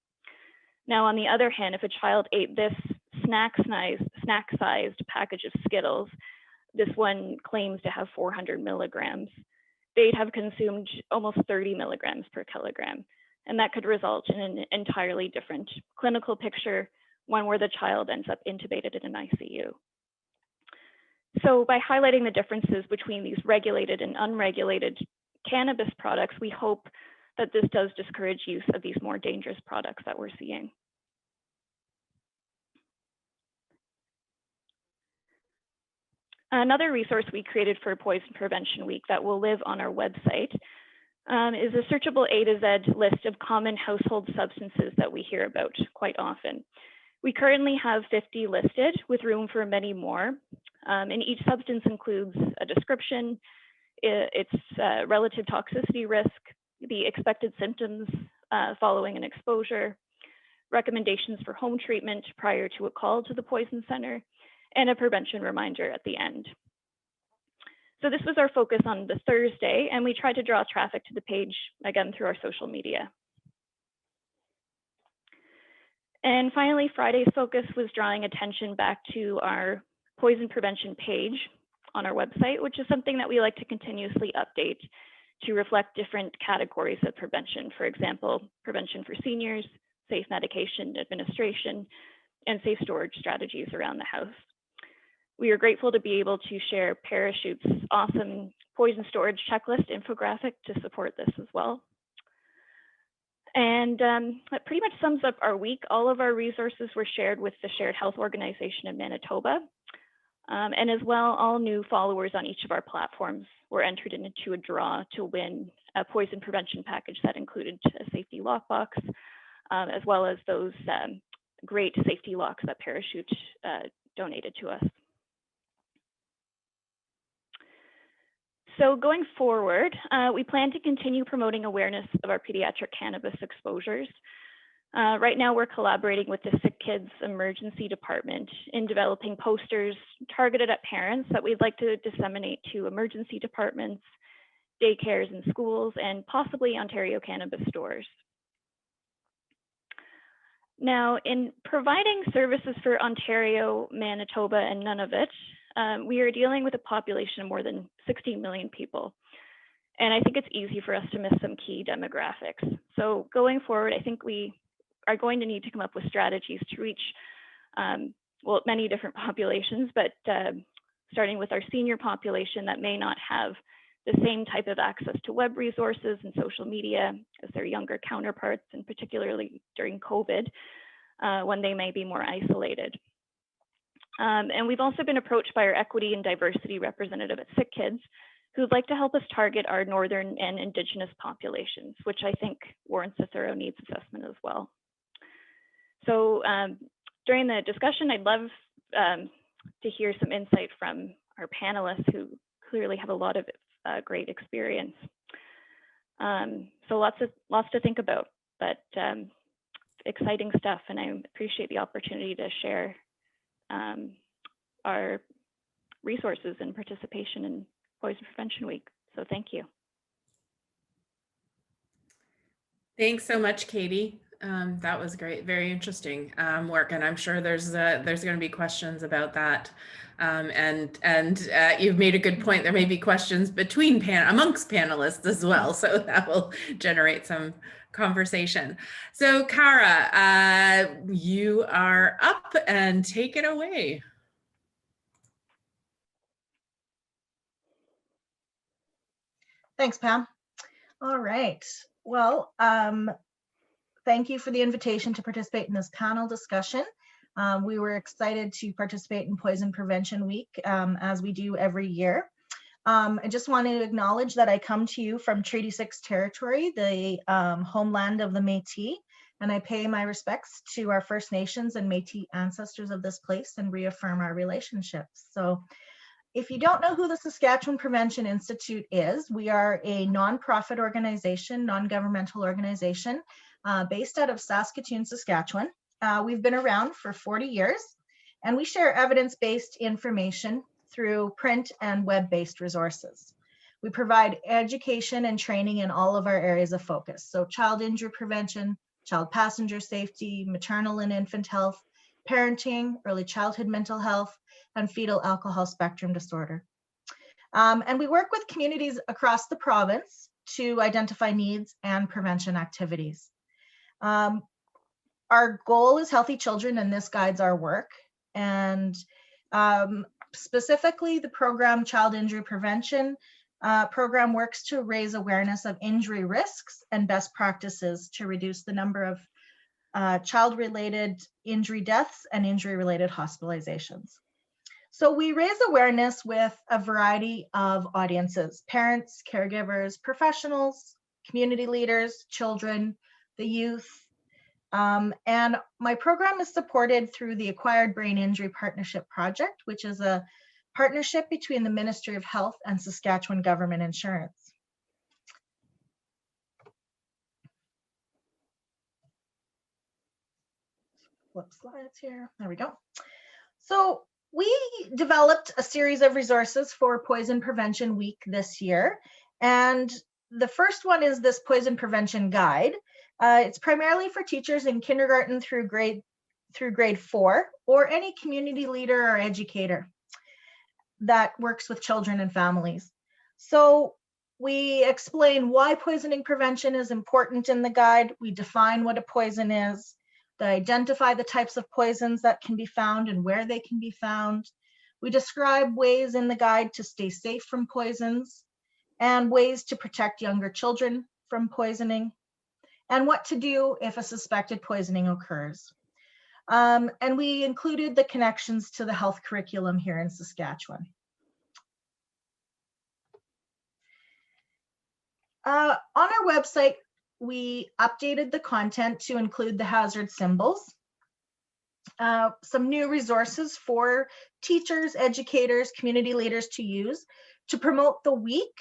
Now, on the other hand, if a child ate this snack-sized package of Skittles, this one claims to have 400 milligrams, they'd have consumed almost 30 milligrams per kilogram. And that could result in an entirely different clinical picture, one where the child ends up intubated in an ICU. So by highlighting the differences between these regulated and unregulated cannabis products, we hope that this does discourage use of these more dangerous products that we're seeing. Another resource we created for Poison Prevention Week that will live on our website is a searchable A to Z list of common household substances that we hear about quite often. We currently have 50 listed with room for many more. And each substance includes a description, its relative toxicity risk, the expected symptoms following an exposure, recommendations for home treatment prior to a call to the Poison Center, and a prevention reminder at the end. So this was our focus on the Thursday, and we tried to draw traffic to the page, again, through our social media. And finally, Friday's focus was drawing attention back to our poison prevention page on our website, which is something that we like to continuously update to reflect different categories of prevention. For example, prevention for seniors, safe medication administration, and safe storage strategies around the house. We are grateful to be able to share Parachute's awesome poison storage checklist infographic to support this as well. And that pretty much sums up our week. All of our resources were shared with the Shared Health Organization in Manitoba. And as well, all new followers on each of our platforms were entered into a draw to win a poison prevention package that included a safety lockbox, as well as those great safety locks that Parachute donated to us. So going forward, we plan to continue promoting awareness of our pediatric cannabis exposures. Right now, we're collaborating with the Sick Kids Emergency Department in developing posters targeted at parents that we'd like to disseminate to emergency departments, daycares and schools, and possibly Ontario cannabis stores. Now, in providing services for Ontario, Manitoba, and Nunavut, we are dealing with a population of more than 16 million people. And I think it's easy for us to miss some key demographics. So going forward, I think we are going to need to come up with strategies to reach, well, many different populations, but starting with our senior population that may not have the same type of access to web resources and social media as their younger counterparts, and particularly during COVID, when they may be more isolated. And we've also been approached by our equity and diversity representative at Sick Kids, who'd like to help us target our Northern and Indigenous populations, which I think warrants a thorough needs assessment as well. So during the discussion, I'd love to hear some insight from our panelists who clearly have a lot of great experience. So lots to think about, but exciting stuff, and I appreciate the opportunity to share our resources and participation in Poison Prevention Week. So thank you. Thanks so much, Katie. That was great, very interesting work, and I'm sure there's going to be questions about that. And you've made a good point. There may be questions amongst panelists as well, so that will generate some conversation. So Cara, you are up, and take it away. Thanks, Pam. All right. Well, thank you for the invitation to participate in this panel discussion. We were excited to participate in Poison Prevention Week, as we do every year. I just want to acknowledge that I come to you from Treaty 6 territory, the homeland of the Métis, and I pay my respects to our First Nations and Métis ancestors of this place and reaffirm our relationships. So if you don't know who the Saskatchewan Prevention Institute is, we are a nonprofit organization, non-governmental organization, based out of Saskatoon, Saskatchewan. We've been around for 40 years, and we share evidence-based information through print and web-based resources. We provide education and training in all of our areas of focus. So child injury prevention, child passenger safety, maternal and infant health, parenting, early childhood mental health, and fetal alcohol spectrum disorder. And we work with communities across the province to identify needs and prevention activities. Our goal is healthy children, and this guides our work. And specifically, the program Child Injury Prevention program works to raise awareness of injury risks and best practices to reduce the number of child-related injury deaths and injury-related hospitalizations. So we raise awareness with a variety of audiences: parents, caregivers, professionals, community leaders, children, the youth. And my program is supported through the Acquired Brain Injury Partnership Project, which is a partnership between the Ministry of Health and Saskatchewan Government Insurance. Flip slides here. There we go. So we developed a series of resources for Poison Prevention Week this year. And the first one is this Poison Prevention Guide. It's primarily for teachers in kindergarten through grade 4, or any community leader or educator that works with children and families. So we explain why poisoning prevention is important in the guide. We define what a poison is, identify the types of poisons that can be found and where they can be found. We describe ways in the guide to stay safe from poisons and ways to protect younger children from poisoning and what to do if a suspected poisoning occurs. And we included the connections to the health curriculum here in Saskatchewan. On our website, we updated the content to include the hazard symbols, some new resources for teachers, educators, community leaders to use to promote the week.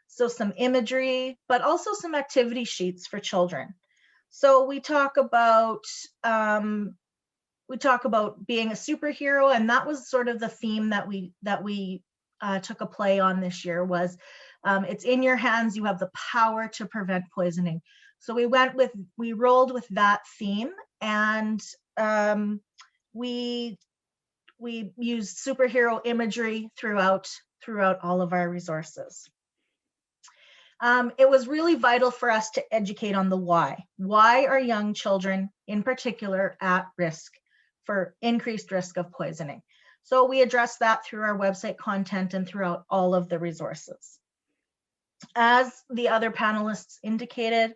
So some imagery, but also some activity sheets for children. So we talk about being a superhero, and that was sort of the theme that we took a play on this year. Was it's in your hands, you have the power to prevent poisoning. So we rolled with that theme, and we used superhero imagery throughout all of our resources. It was really vital for us to educate on the why. Why are young children in particular at risk for increased risk of poisoning? So we addressed that through our website content and throughout all of the resources. As the other panelists indicated,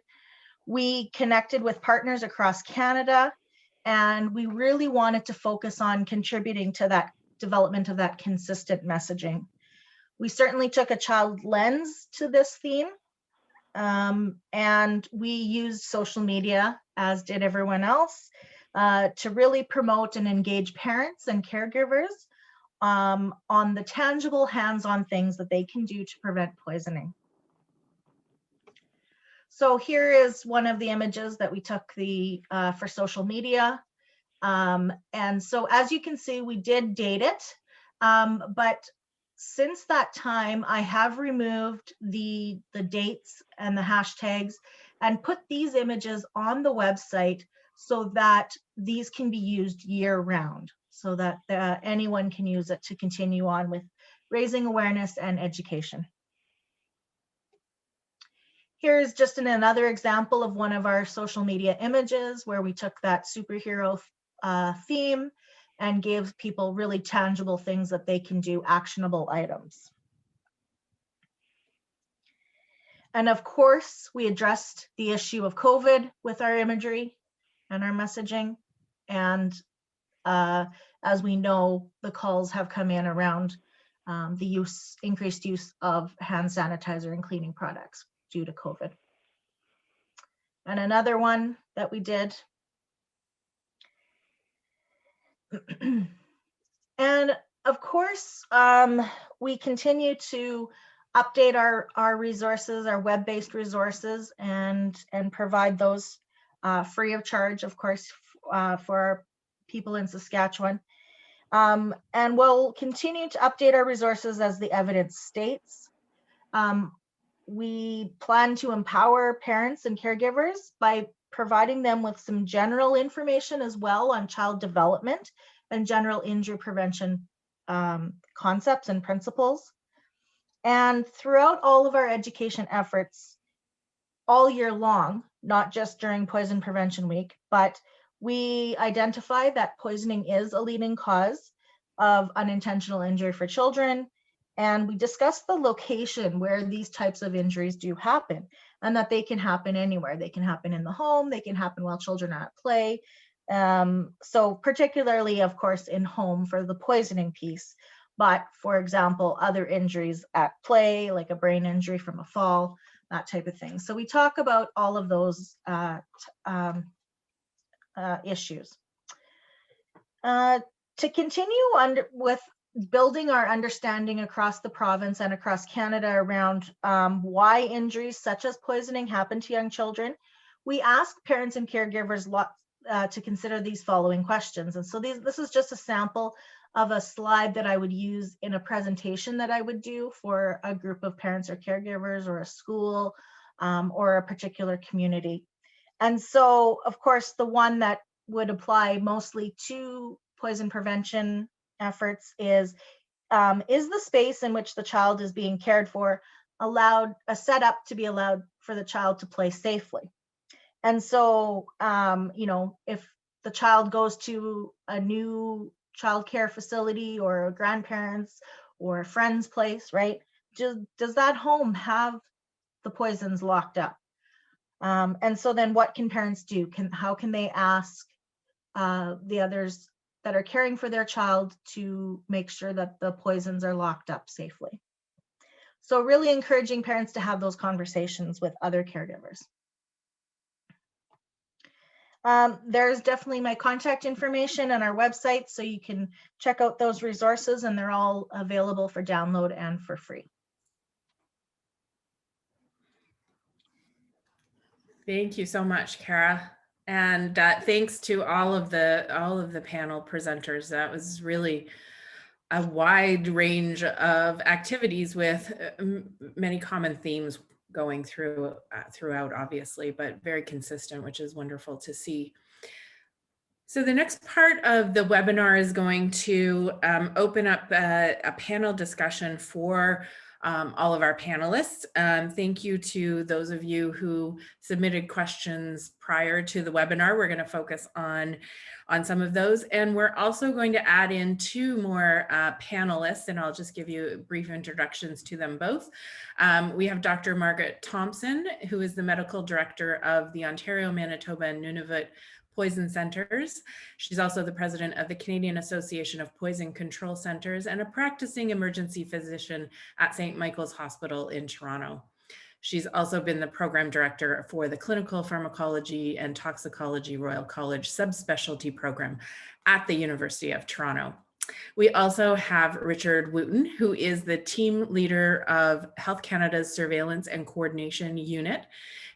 we connected with partners across Canada, and we really wanted to focus on contributing to that development of that consistent messaging. We certainly took a child lens to this theme, and we used social media, as did everyone else, to really promote and engage parents and caregivers on the tangible hands-on things that they can do to prevent poisoning. So here is one of the images that we took for social media. And so as you can see, we did date it, but since that time, I have removed the dates and the hashtags and put these images on the website so that these can be used year round, so that anyone can use it to continue on with raising awareness and education. Here's just another example of one of our social media images where we took that superhero theme and gave people really tangible things that they can do, actionable items. And of course, we addressed the issue of COVID with our imagery and our messaging. And as we know, the calls have come in around the increased use of hand sanitizer and cleaning products due to COVID. And another one that we did. And of course, we continue to update our resources, our web-based resources, and provide those free of charge, of course, for our people in Saskatchewan. And we'll continue to update our resources as the evidence states. We plan to empower parents and caregivers by providing them with some general information as well on child development and general injury prevention concepts and principles. And throughout all of our education efforts, all year long, not just during Poison Prevention Week, but we identify that poisoning is a leading cause of unintentional injury for children. And we discuss the location where these types of injuries do happen, and that they can happen anywhere. They can happen in the home, they can happen while children are at play. So particularly, of course, in home for the poisoning piece, but for example, other injuries at play, like a brain injury from a fall, that type of thing. So we talk about all of those issues. To continue with building our understanding across the province and across Canada around why injuries such as poisoning happen to young children, we ask parents and caregivers to consider these following questions. And so this is just a sample of a slide that I would use in a presentation that I would do for a group of parents or caregivers or a school or a particular community. And so, of course, the one that would apply mostly to poison prevention efforts is the space in which the child is being cared for set up to be allowed for the child to play safely? And so, if the child goes to a new childcare facility or a grandparents or a friend's place, right? Does that home have the poisons locked up? And so then what can parents do? How can they ask the others that are caring for their child to make sure that the poisons are locked up safely? So really encouraging parents to have those conversations with other caregivers. There's definitely my contact information on our website, so you can check out those resources, and they're all available for download and for free. Thank you so much, Kara. And thanks to all of the panel presenters. That was really a wide range of activities with many common themes going throughout, obviously, but very consistent, which is wonderful to see. So the next part of the webinar is going to open up a panel discussion for all of our panelists. Thank you to those of you who submitted questions prior to the webinar. We're going to focus on some of those. And we're also going to add in 2 more panelists, and I'll just give you brief introductions to them both. We have Dr. Margaret Thompson, who is the medical director of the Ontario, Manitoba, and Nunavut Poison Centers. She's also the president of the Canadian Association of Poison Control Centers and a practicing emergency physician at St. Michael's Hospital in Toronto. She's also been the program director for the Clinical Pharmacology and Toxicology Royal College subspecialty program at the University of Toronto. We also have Richard Wooten, who is the team leader of Health Canada's Surveillance and Coordination Unit,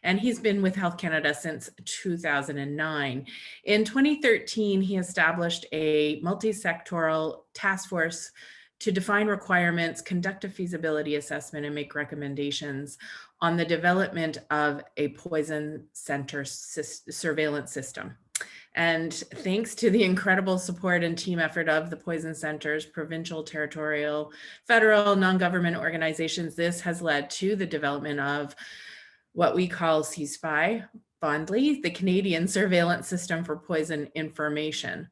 and he's been with Health Canada since 2009. In 2013, he established a multi-sectoral task force to define requirements, conduct a feasibility assessment, and make recommendations on the development of a poison center surveillance system. And thanks to the incredible support and team effort of the poison centers, provincial, territorial, federal, non-government organizations, this has led to the development of what we call CSPI, fondly, the Canadian Surveillance System for Poison Information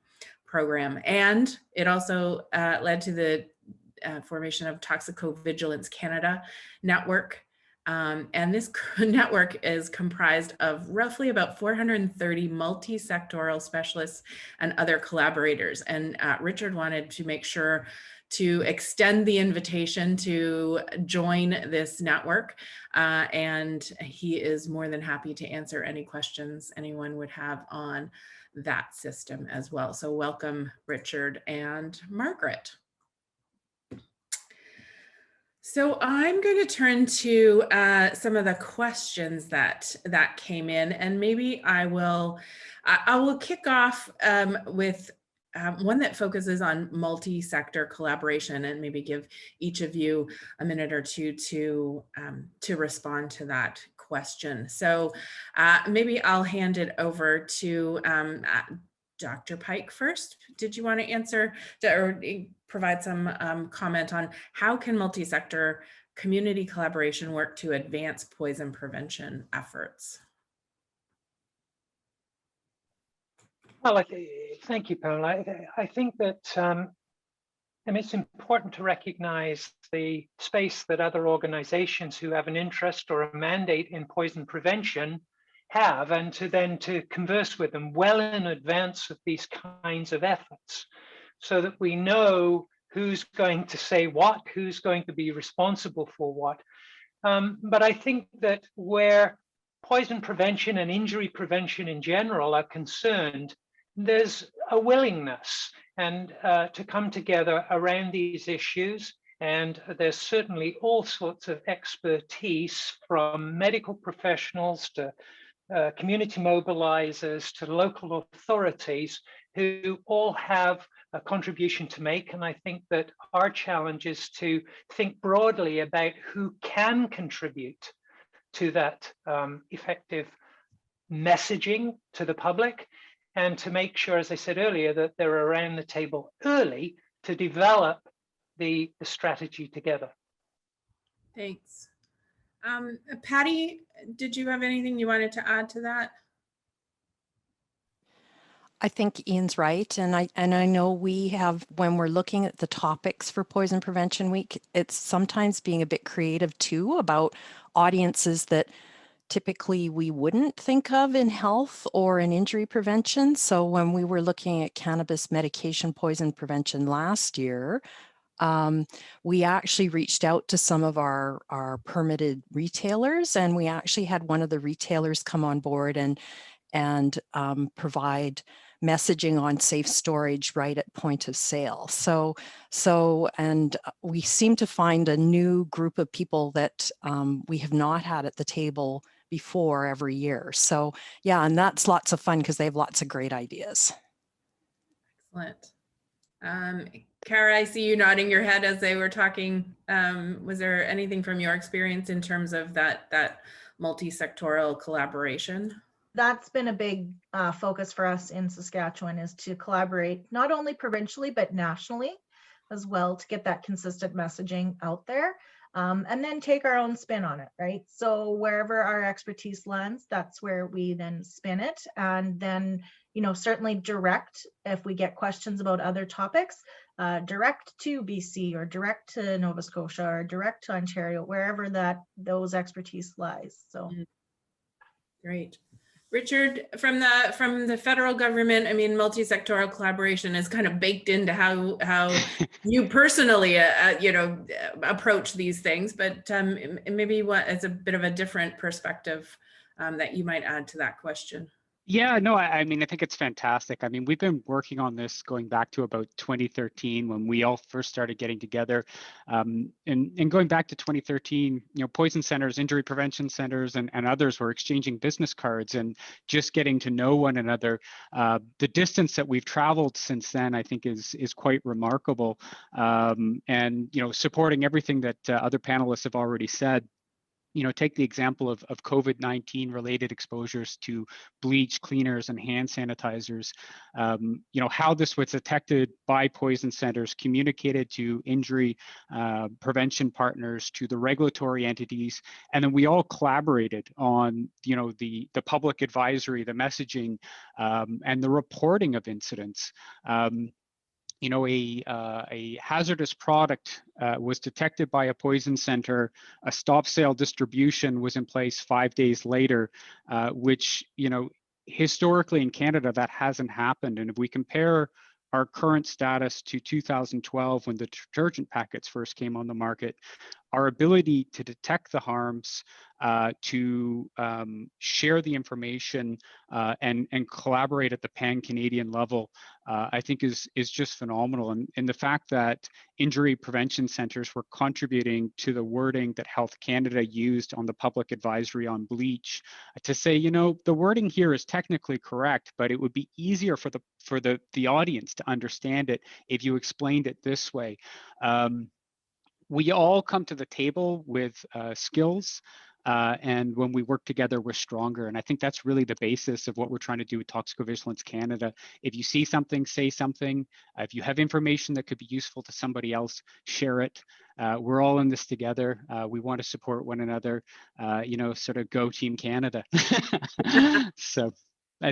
Program. And it also led to the formation of Toxicovigilance Canada network. And this network is comprised of roughly about 430 multi-sectoral specialists and other collaborators. And Richard wanted to make sure to extend the invitation to join this network. And he is more than happy to answer any questions anyone would have on that system as well. So welcome, Richard and Margaret. So I'm going to turn to some of the questions that came in, and maybe I will kick off with one that focuses on multi-sector collaboration, and maybe give each of you a minute or two to respond to that question. So maybe I'll hand it over to Dr. Pike first. Did you want to answer or provide some comment on how can multi-sector community collaboration work to advance poison prevention efforts? Well, thank you, Pamela. I think that it's important to recognize the space that other organizations who have an interest or a mandate in poison prevention have, and to converse with them well in advance of these kinds of efforts, so that we know who's going to say what, who's going to be responsible for what. But I think that where poison prevention and injury prevention in general are concerned, there's a willingness and to come together around these issues. And there's certainly all sorts of expertise, from medical professionals to community mobilizers to local authorities, who all have a contribution to make. And I think that our challenge is to think broadly about who can contribute to that effective messaging to the public, and to make sure, as I said earlier, that they're around the table early to develop the strategy together. Thanks. Patty, did you have anything you wanted to add to that? I think Ian's right, and I know we have, when we're looking at the topics for Poison Prevention Week, it's sometimes being a bit creative too about audiences that typically we wouldn't think of in health or in injury prevention. So when we were looking at cannabis medication poison prevention last year, we actually reached out to some of our permitted retailers, and we actually had one of the retailers come on board and provide messaging on safe storage right at point of sale. And we seem to find a new group of people that we have not had at the table before every year. So yeah, and that's lots of fun because they have lots of great ideas. Excellent. Kara, I see you nodding your head as they were talking. Was there anything from your experience in terms of that multi-sectoral collaboration? That's been a big focus for us in Saskatchewan, is to collaborate not only provincially, but nationally as well, to get that consistent messaging out there, and then take our own spin on it, right? So wherever our expertise lands, that's where we then spin it. And then, you know, certainly direct, if we get questions about other topics, direct to BC or direct to Nova Scotia or direct to Ontario, wherever those expertise lies. So great. Richard, from the federal government, I mean, multi-sectoral collaboration is kind of baked into how you personally, approach these things. But maybe what is a bit of a different perspective that you might add to that question. Yeah, no, I mean, I think it's fantastic. I mean, we've been working on this going back to about 2013 when we all first started getting together. And going back to 2013, you know, poison centers, injury prevention centers, and others were exchanging business cards and just getting to know one another. The distance that we've traveled since then, I think, is quite remarkable. And, you know, supporting everything that other panelists have already said. You know, take the example of COVID-19 related exposures to bleach, cleaners, and hand sanitizers. You know, how this was detected by poison centers, communicated to injury prevention partners, to the regulatory entities, and then we all collaborated on, you know, the public advisory, the messaging, and the reporting of incidents. You know, a hazardous product was detected by a poison center. A stop sale distribution was in place 5 days later, which, you know, historically in Canada, that hasn't happened. And if we compare our current status to 2012, when the detergent packets first came on the market, our ability to detect the harms, to share the information, and collaborate at the pan-Canadian level, I think is just phenomenal. And the fact that injury prevention centers were contributing to the wording that Health Canada used on the public advisory on bleach, to say, you know, the wording here is technically correct, but it would be easier for the audience to understand it if you explained it this way. We all come to the table with skills, and when we work together, we're stronger. And I think that's really the basis of what we're trying to do with Toxicovigilance Canada. If you see something, say something. If you have information that could be useful to somebody else, share it. We're all in this together. We want to support one another, you know, sort of go Team Canada. So.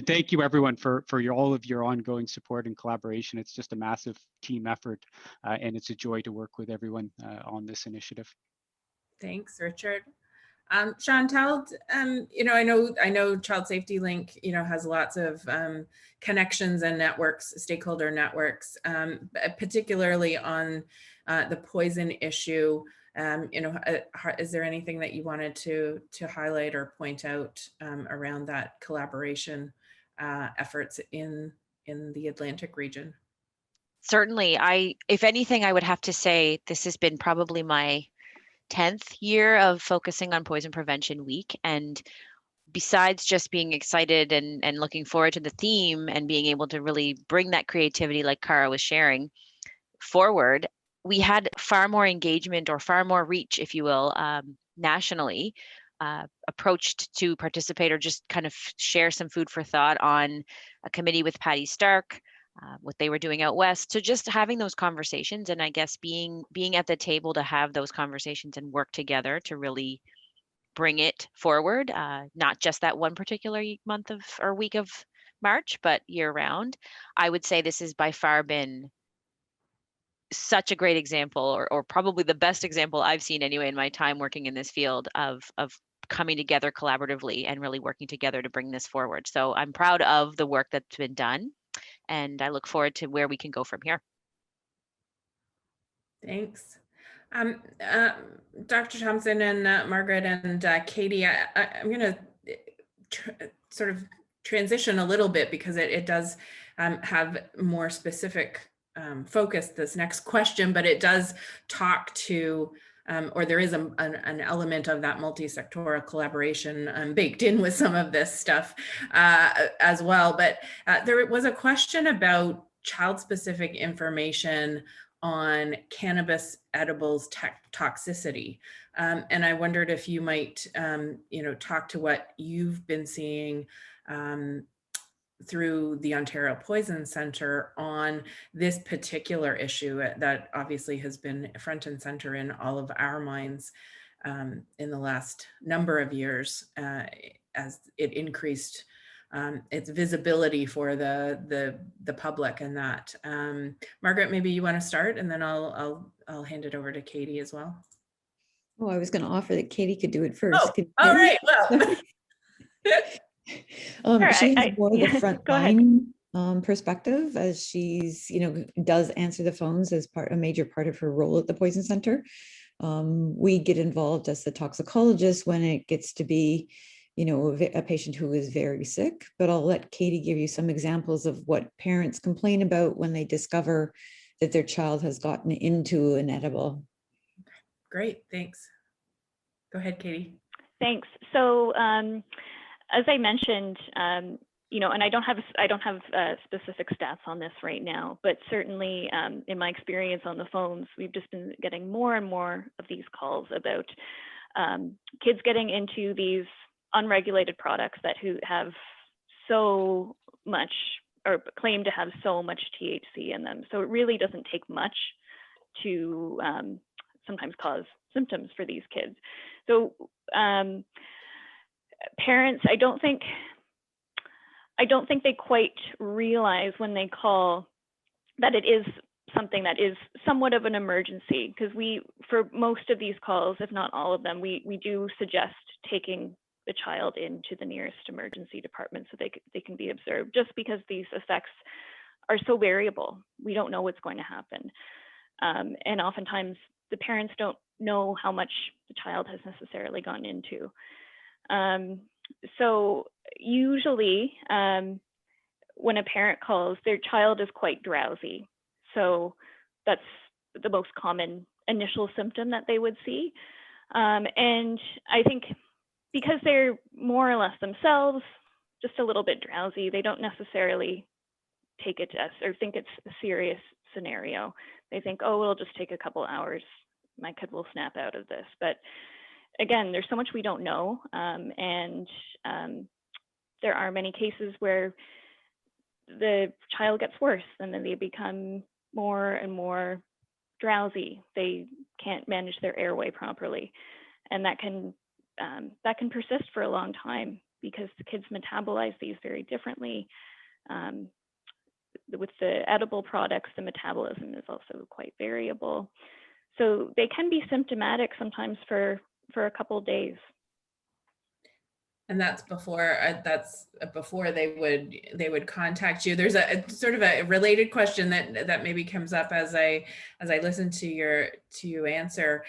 Thank you, everyone, for all of your ongoing support and collaboration. It's just a massive team effort, and it's a joy to work with everyone on this initiative. Thanks, Richard. Chantal, you know, I know Child Safety Link, you know, has lots of connections and networks, stakeholder networks, particularly on the poison issue. You know, is there anything that you wanted to highlight or point out around that collaboration efforts in the Atlantic region? Certainly. If anything, I would have to say this has been probably my 10th year of focusing on Poison Prevention Week. And besides just being excited and looking forward to the theme and being able to really bring that creativity, like Kara was sharing, forward, we had far more engagement, or far more reach, if you will, nationally, approached to participate or just kind of share some food for thought on a committee with Patty Stark, what they were doing out west. So just having those conversations, and I guess being at the table to have those conversations and work together to really bring it forward, not just that one particular month of or week of March, but year round. I would say this has by far been such a great example, or probably the best example I've seen anyway in my time working in this field of coming together collaboratively and really working together to bring this forward. So I'm proud of the work that's been done, and I look forward to where we can go from here. Thanks. Dr. Thompson and Margaret and Katie, I'm going to sort of transition a little bit because it does have more specific focus, this next question, but it does talk to, or there is an element of that multi-sectoral collaboration baked in with some of this stuff as well. But there was a question about child-specific information on cannabis edibles toxicity. And I wondered if you might, talk to what you've been seeing through the Ontario Poison Centre on this particular issue that obviously has been front and center in all of our minds in the last number of years as it increased its visibility for the public and that. Margaret, maybe you want to start, and then I'll hand it over to Katie as well. Oh, I was going to offer that Katie could do it first. Oh, all right. Well, Sure, she has more of the go ahead. frontline perspective, as she's, does answer the phones as a major part of her role at the Poison Center. We get involved as the toxicologist when it gets to be, a patient who is very sick, but I'll let Katie give you some examples of what parents complain about when they discover that their child has gotten into an edible. Great, thanks. Go ahead, Katie. Thanks. So as I mentioned, and I don't have specific stats on this right now, but certainly in my experience on the phones, we've just been getting more and more of these calls about kids getting into these unregulated products that have so much, or claim to have so much THC in them. So it really doesn't take much to sometimes cause symptoms for these kids. So parents, I don't think they quite realize when they call that it is something that is somewhat of an emergency, because for most of these calls, if not all of them, we do suggest taking the child into the nearest emergency department so they can be observed, just because these effects are so variable. We don't know what's going to happen. And oftentimes the parents don't know how much the child has necessarily gone into. So usually when a parent calls, their child is quite drowsy. So that's the most common initial symptom that they would see. And I think because they're more or less themselves, just a little bit drowsy, they don't necessarily take it as or think it's a serious scenario. They think, oh, it'll just take a couple hours. My kid will snap out of this. But again, there's so much we don't know. And there are many cases where the child gets worse and then they become more and more drowsy. They can't manage their airway properly. And that can persist for a long time because the kids metabolize these very differently. With the edible products, the metabolism is also quite variable. So they can be symptomatic sometimes for a couple of days. And that's before they would contact you. There's a sort of a related question that maybe comes up as I listen to you answer.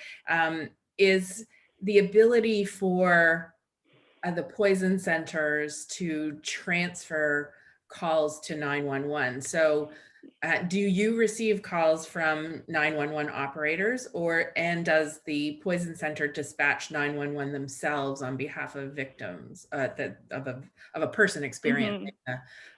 Is the ability for the poison centers to transfer calls to 911. So do you receive calls from 911 operators, and does the Poison Center dispatch 911 themselves on behalf of victims of a person experiencing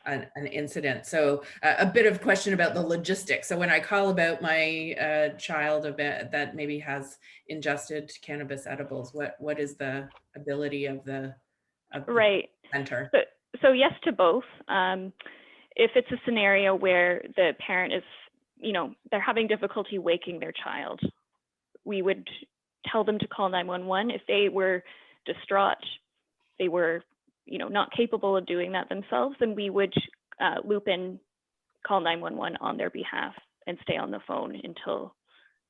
an incident? So a bit of question about the logistics. So when I call about my child that maybe has ingested cannabis edibles, what is the ability of the right center? So yes to both. If it's a scenario where the parent is, they're having difficulty waking their child, we would tell them to call 911. If they were distraught, they were not capable of doing that themselves, then we would loop in, call 911 on their behalf and stay on the phone until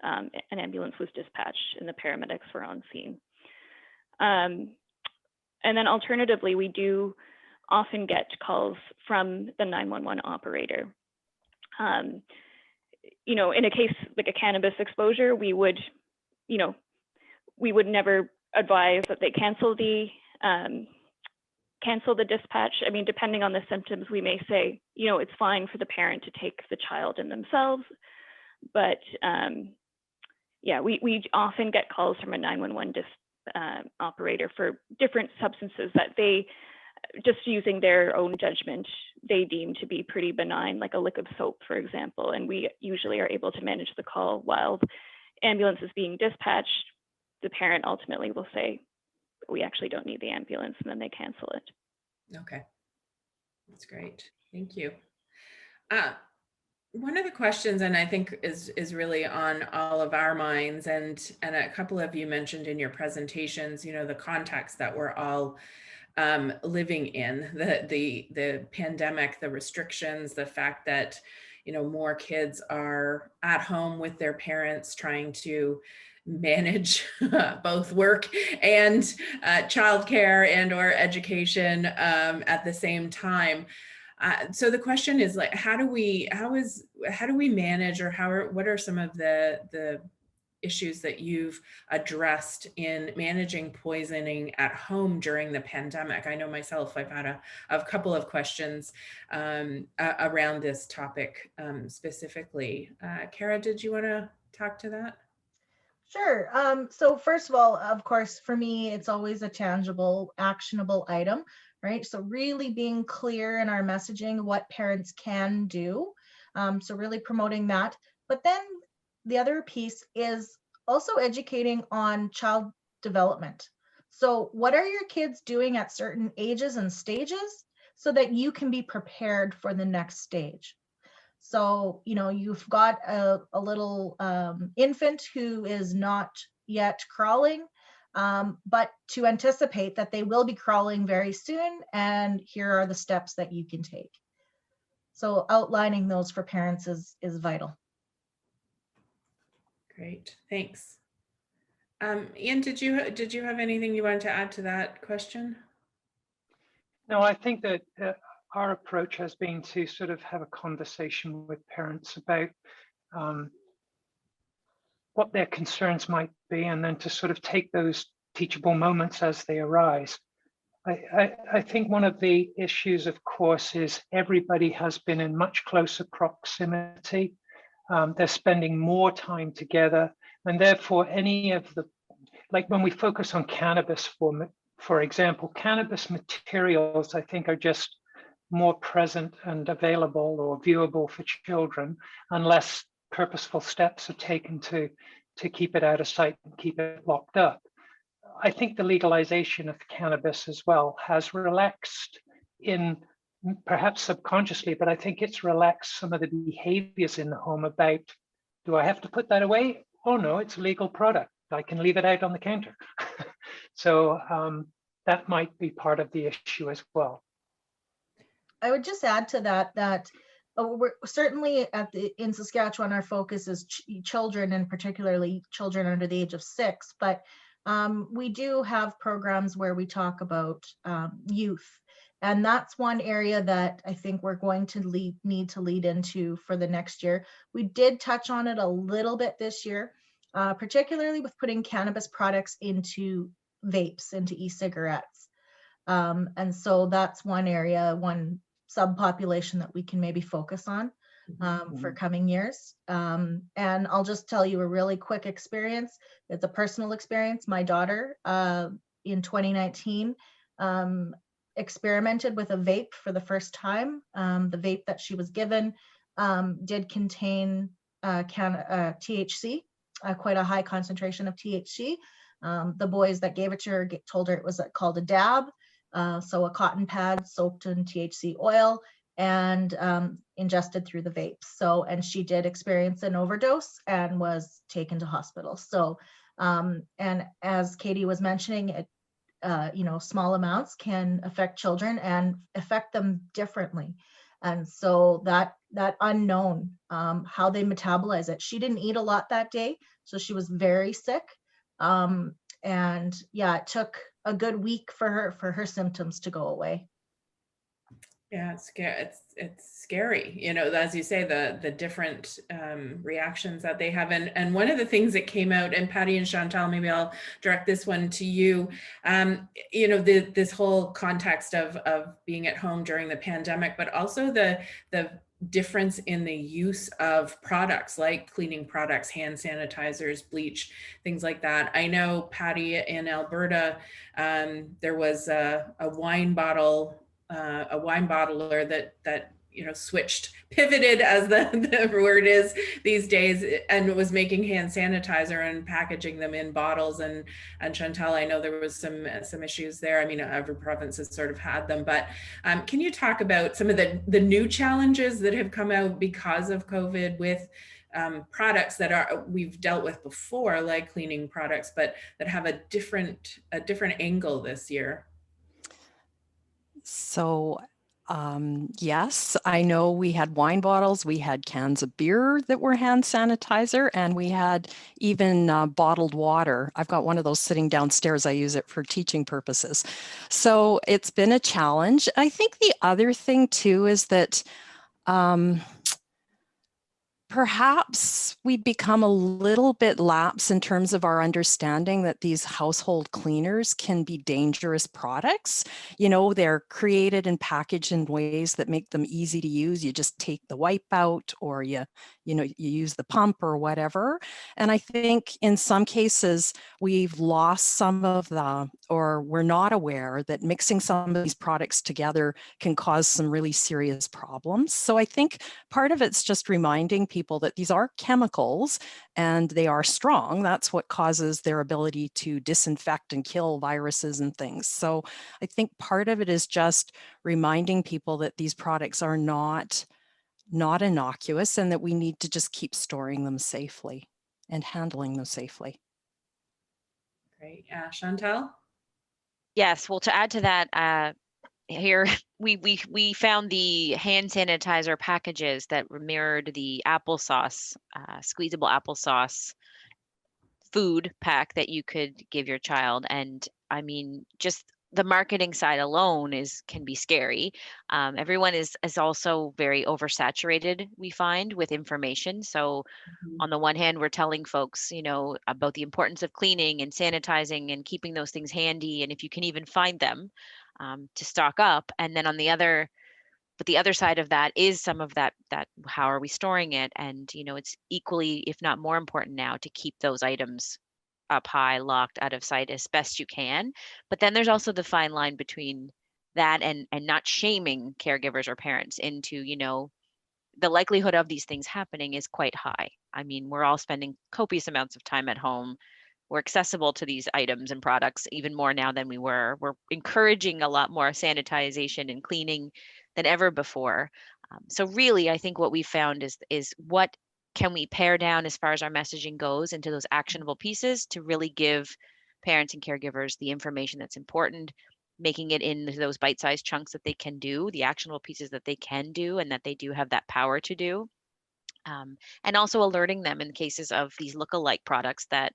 an ambulance was dispatched and the paramedics were on scene. And then alternatively, we do often get calls from the 911 operator. In a case like a cannabis exposure, we would never advise that they cancel the dispatch. I mean, depending on the symptoms, we may say, it's fine for the parent to take the child in themselves. But we often get calls from a 911 operator for different substances that they, just using their own judgment, they deem to be pretty benign, like a lick of soap, for example. And we usually are able to manage the call while the ambulance is being dispatched. The parent ultimately will say, we actually don't need the ambulance, and then they cancel it. Okay, that's great. Thank you. One of the questions, and I think is really on all of our minds, and a couple of you mentioned in your presentations, the context that we're all living in, the pandemic, the restrictions, the fact that more kids are at home with their parents trying to manage both work and childcare and or education at the same time. So the question is, like, how do we manage, or what are some of the issues that you've addressed in managing poisoning at home during the pandemic? I know myself, I've had a couple of questions around this topic specifically. Kara, did you want to talk to that? Sure. So first of all, of course, for me, it's always a tangible, actionable item, right? So really being clear in our messaging, what parents can do. So really promoting that. But then the other piece is also educating on child development. So what are your kids doing at certain ages and stages so that you can be prepared for the next stage? So, you've got a little infant who is not yet crawling, but to anticipate that they will be crawling very soon, and here are the steps that you can take. So outlining those for parents is vital. Great, thanks. Ian, did you have anything you wanted to add to that question? No, I think that our approach has been to sort of have a conversation with parents about what their concerns might be, and then to sort of take those teachable moments as they arise. I think one of the issues, of course, is everybody has been in much closer proximity. They're spending more time together, and therefore any of the, like when we focus on cannabis, for example, cannabis materials, I think, are just more present and available or viewable for children unless purposeful steps are taken to keep it out of sight and keep it locked up. I think the legalization of cannabis as well has relaxed, in perhaps subconsciously, but I think it's relaxed some of the behaviors in the home about, do I have to put that away? Oh no, it's a legal product. I can leave it out on the counter. So that might be part of the issue as well. I would just add to that we're certainly in Saskatchewan, our focus is children, and particularly children under the age of 6. But we do have programs where we talk about youth, and that's one area that I think we're going to need to lead into for the next year. We did touch on it a little bit this year, particularly with putting cannabis products into vapes, into e-cigarettes. And so that's one area, one subpopulation that we can maybe focus on for coming years. And I'll just tell you a really quick experience. It's a personal experience. My daughter in 2019 experimented with a vape for the first time. The vape that she was given did contain THC, quite a high concentration of THC. The boys that gave it to her told her it was called a dab. So a cotton pad soaked in THC oil and ingested through the vape. So, and she did experience an overdose and was taken to hospital. So, and as Katie was mentioning, small amounts can affect children and affect them differently. And so that unknown, how they metabolize it. She didn't eat a lot that day, so she was very sick. And yeah, it took a good week for her symptoms to go away. Yeah, it's scary. It's scary, as you say, the different reactions that they have. And one of the things that came out, and Patty and Chantal, maybe I'll direct this one to you. This whole context of being at home during the pandemic, but also the difference in the use of products like cleaning products, hand sanitizers, bleach, things like that. I know, Patty, in Alberta, there was a wine bottler that pivoted, as the word is these days, and was making hand sanitizer and packaging them in bottles. And Chantal, I know there was some issues there. I mean, every province has sort of had them, but can you talk about some of the new challenges that have come out because of COVID with products that we've dealt with before, like cleaning products, but that have a different angle this year? So, yes, I know we had wine bottles, we had cans of beer that were hand sanitizer, and we had even bottled water. I've got one of those sitting downstairs. I use it for teaching purposes. So it's been a challenge. I think the other thing too is that perhaps we've become a little bit lapse in terms of our understanding that these household cleaners can be dangerous products. They're created and packaged in ways that make them easy to use. You just take the wipe out, or you use the pump or whatever. And I think in some cases we've lost some of or we're not aware that mixing some of these products together can cause some really serious problems. So I think part of it's just reminding people that these are chemicals and they are strong. That's what causes their ability to disinfect and kill viruses and things. So I think part of it is just reminding people that these products are not innocuous, and that we need to just keep storing them safely and handling them safely. Great. Chantal? Yes, well, to add to that, here we found the hand sanitizer packages that mirrored the applesauce, squeezable applesauce food pack that you could give your child. And I mean, just the marketing side alone can be scary. Everyone is also very oversaturated, we find, with information. So on the one hand, we're telling folks, about the importance of cleaning and sanitizing and keeping those things handy, and if you can even find them, to stock up. And then but the other side of that is some of that how are we storing it? And it's equally, if not more important now, to keep those items up high, locked, out of sight as best you can. But then there's also the fine line between that and not shaming caregivers or parents into, the likelihood of these things happening is quite high. I mean, we're all spending copious amounts of time at home. We're accessible to these items and products even more now than we were. We're encouraging a lot more sanitization and cleaning than ever before. So really, I think what we found is what can we pare down as far as our messaging goes into those actionable pieces to really give parents and caregivers the information that's important, making it into those bite-sized chunks that they can do, the actionable pieces that they can do and that they do have that power to do. And also alerting them in cases of these look-alike products that,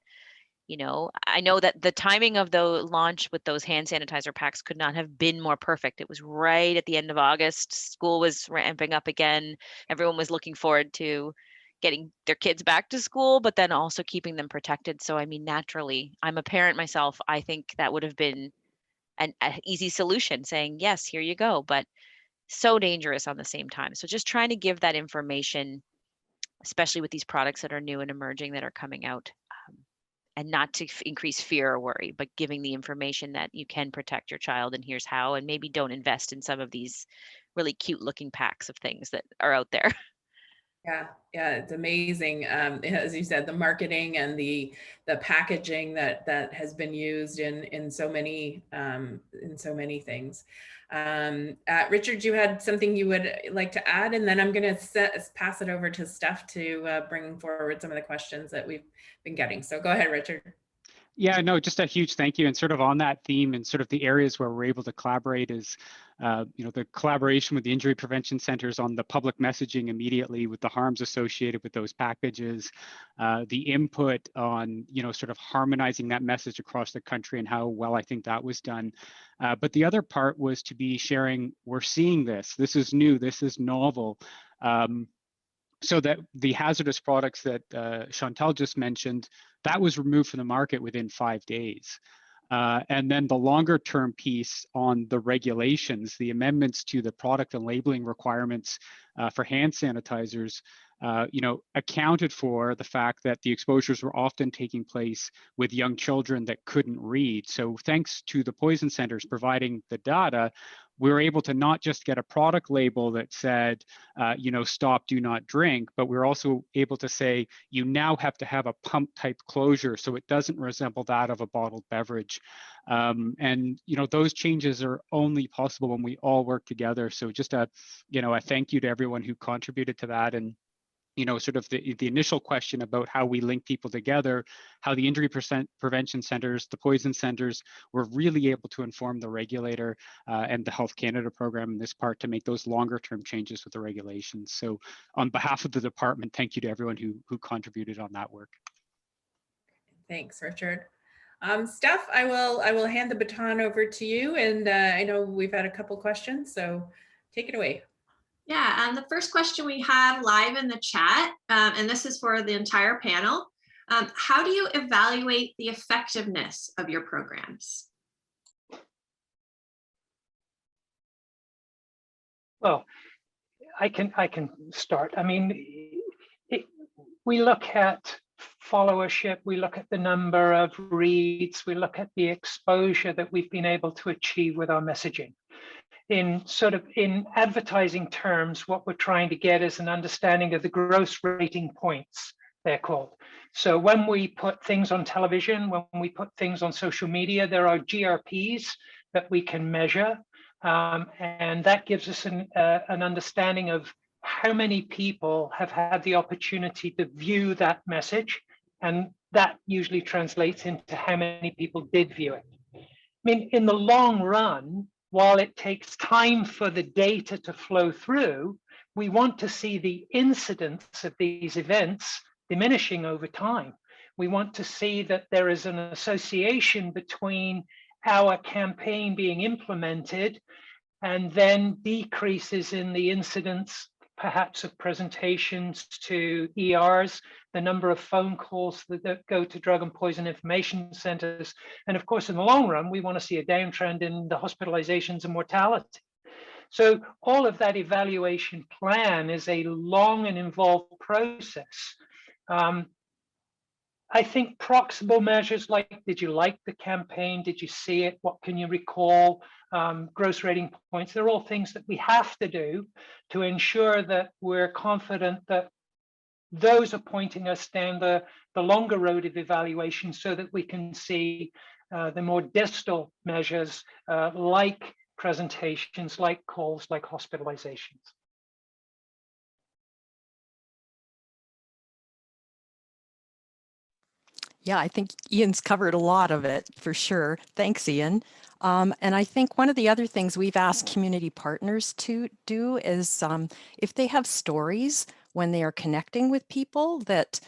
I know that the timing of the launch with those hand sanitizer packs could not have been more perfect. It was right at the end of August. School was ramping up again. Everyone was looking forward to getting their kids back to school, but then also keeping them protected. So, I mean, naturally, I'm a parent myself. I think that would have been an easy solution, saying, yes, here you go, but so dangerous on the same time. So just trying to give that information, especially with these products that are new and emerging that are coming out, and not to increase fear or worry, but giving the information that you can protect your child and here's how, and maybe don't invest in some of these really cute looking packs of things that are out there. Yeah, it's amazing. As you said, the marketing and the packaging that has been used in so many things. Richard, you had something you would like to add, and then I'm going to pass it over to Steph to bring forward some of the questions that we've been getting. So go ahead, Richard. Yeah, no, just a huge thank you. And sort of on that theme and sort of the areas where we're able to collaborate is, the collaboration with the injury prevention centers on the public messaging immediately with the harms associated with those packages, the input on, sort of harmonizing that message across the country and how well I think that was done. But the other part was to be sharing, we're seeing this is new, this is novel. So that the hazardous products that Chantal just mentioned, that was removed from the market within 5 days. And then the longer term piece on the regulations, the amendments to the product and labeling requirements for hand sanitizers, accounted for the fact that the exposures were often taking place with young children that couldn't read. So thanks to the poison centers providing the data, we were able to not just get a product label that said, stop, do not drink, but we're also able to say, you now have to have a pump type closure so it doesn't resemble that of a bottled beverage. And those changes are only possible when we all work together. So just a thank you to everyone who contributed to that. And sort of the initial question about how we link people together, how the injury prevention centers, the poison centers were really able to inform the regulator and the Health Canada program in this part to make those longer term changes with the regulations. So on behalf of the department, thank you to everyone who contributed on that work. Thanks, Richard. Steph, I will hand the baton over to you. And I know we've had a couple questions, so take it away. Yeah, and the first question we have live in the chat, and this is for the entire panel. How do you evaluate the effectiveness of your programs? Well, I can start. I mean, we look at followership, we look at the number of reads, we look at the exposure that we've been able to achieve with our messaging. In advertising terms, what we're trying to get is an understanding of the gross rating points, they're called. So when we put things on television, when we put things on social media, there are GRPs that we can measure. And that gives us an understanding of how many people have had the opportunity to view that message. And that usually translates into how many people did view it. I mean, in the long run, while it takes time for the data to flow through, we want to see the incidence of these events diminishing over time. We want to see that there is an association between our campaign being implemented and then decreases in the incidence, perhaps of presentations to ERs, the number of phone calls that go to drug and poison information centers. And of course, in the long run, we want to see a downtrend in the hospitalizations and mortality. So all of that evaluation plan is a long and involved process. I think proximal measures like, did you like the campaign? Did you see it? What can you recall? Gross rating points, they're all things that we have to do to ensure that we're confident that those are pointing us down the longer road of evaluation so that we can see the more distal measures like presentations, like calls, like hospitalizations. Yeah, I think Ian's covered a lot of it for sure. Thanks, Ian. And I think one of the other things we've asked community partners to do is if they have stories when they are connecting with people that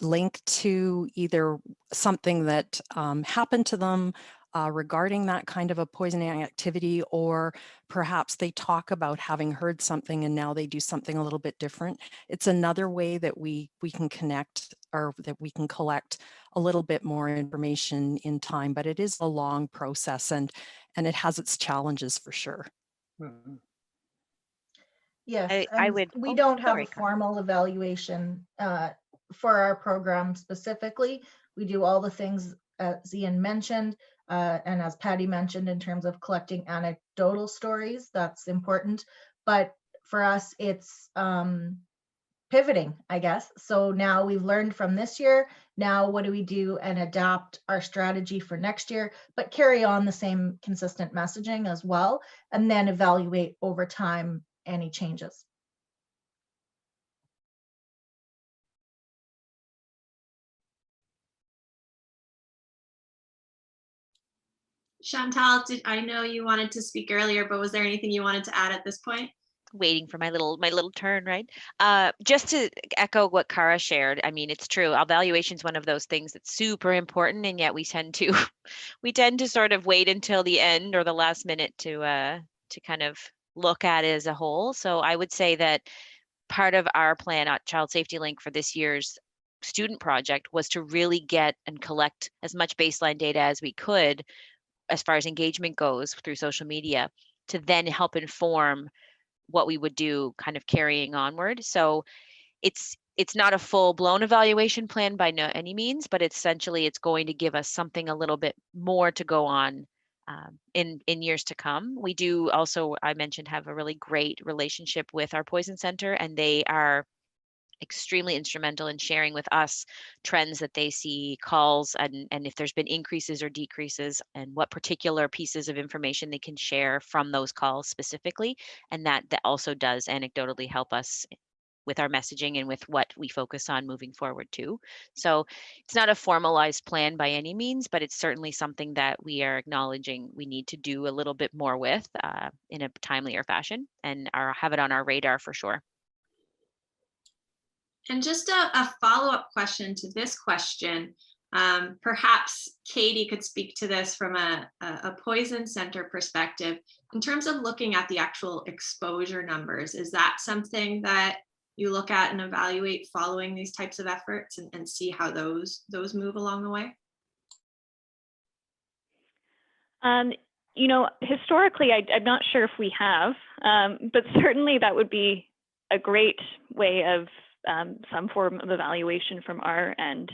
link to either something that happened to them regarding that kind of a poisoning activity, or perhaps they talk about having heard something and now they do something a little bit different. It's another way that we can connect, or that we can collect a little bit more information in time, but it is a long process and it has its challenges for sure. Mm-hmm. Yes, I would. we Oh, don't have sorry, a formal evaluation for our program specifically. We do all the things as Ian mentioned, and as Patty mentioned, in terms of collecting anecdotal stories. That's important. But for us, it's pivoting, I guess. So now we've learned from this year. Now what do we do and adapt our strategy for next year, but carry on the same consistent messaging as well, and then evaluate over time any changes. Chantal, I know you wanted to speak earlier, but was there anything you wanted to add at this point? Waiting for my little turn, right? Just to echo what Cara shared, I mean, it's true. Evaluation is one of those things that's super important, and yet we tend to we tend to sort of wait until the end or the last minute to kind of look at it as a whole. So I would say that part of our plan at Child Safety Link for this year's student project was to really get and collect as much baseline data as we could as far as engagement goes through social media, to then help inform what we would do kind of carrying onward. So it's not a full blown evaluation plan by any means, but essentially it's going to give us something a little bit more to go on in years to come. We do also, I mentioned, have a really great relationship with our Poison Center, and they are extremely instrumental in sharing with us trends that they see, calls, and if there's been increases or decreases, and what particular pieces of information they can share from those calls specifically. And that also does anecdotally help us with our messaging and with what we focus on moving forward too. So it's not a formalized plan by any means, but it's certainly something that we are acknowledging we need to do a little bit more with in a timelier fashion, and have it on our radar for sure. And just a follow-up question to this question, perhaps Katie could speak to this from a Poison Center perspective. In terms of looking at the actual exposure numbers, is that something that you look at and evaluate following these types of efforts, and see how those move along the way? You know, historically, I'm not sure if we have, but certainly that would be a great way of some form of evaluation from our end.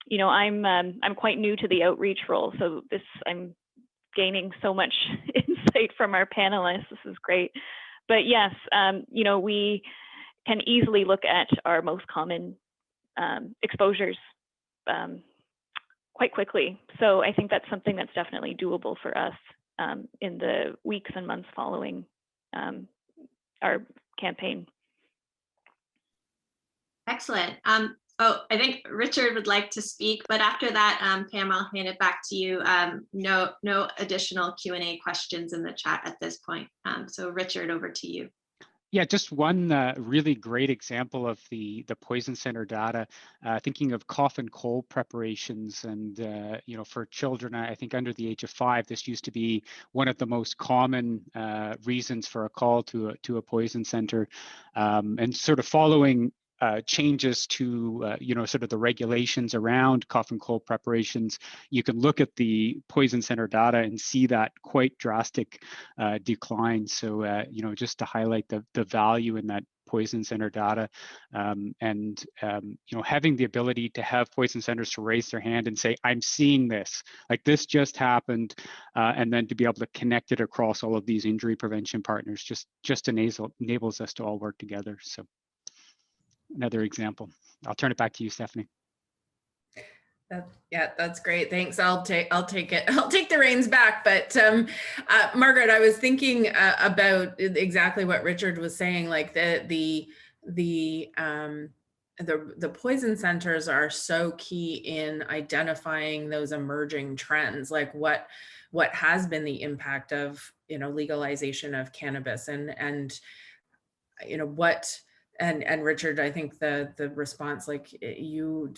You know, I'm quite new to the outreach role, so I'm gaining so much insight from our panelists. This is great. But yes, you know, we can easily look at our most common exposures quite quickly. So I think that's something that's definitely doable for us in the weeks and months following our campaign. Excellent. Oh, I think Richard would like to speak, but after that, Pam, I'll hand it back to you. No additional Q&A questions in the chat at this point. So Richard, over to you. Yeah, just one really great example of the Poison Center data, thinking of cough and cold preparations. And, you know, for children, I think under the age of 5, this used to be one of the most common reasons for a call to a Poison Center. And sort of following changes to, you know, sort of the regulations around cough and cold preparations, you can look at the Poison Center data and see that quite drastic decline. So, you know, just to highlight the value in that Poison Center data, and you know, having the ability to have Poison Centers to raise their hand and say, I'm seeing this, like this just happened, and then to be able to connect it across all of these injury prevention partners just enables us to all work together. So another example. I'll turn it back to you, Stephanie. Yeah, that's great. Thanks. I'll take it. I'll take the reins back. But Margaret, I was thinking about exactly what Richard was saying. Like the Poison Centers are so key in identifying those emerging trends, like what has been the impact of, you know, legalization of cannabis, and you know what. And Richard, I think the response, like you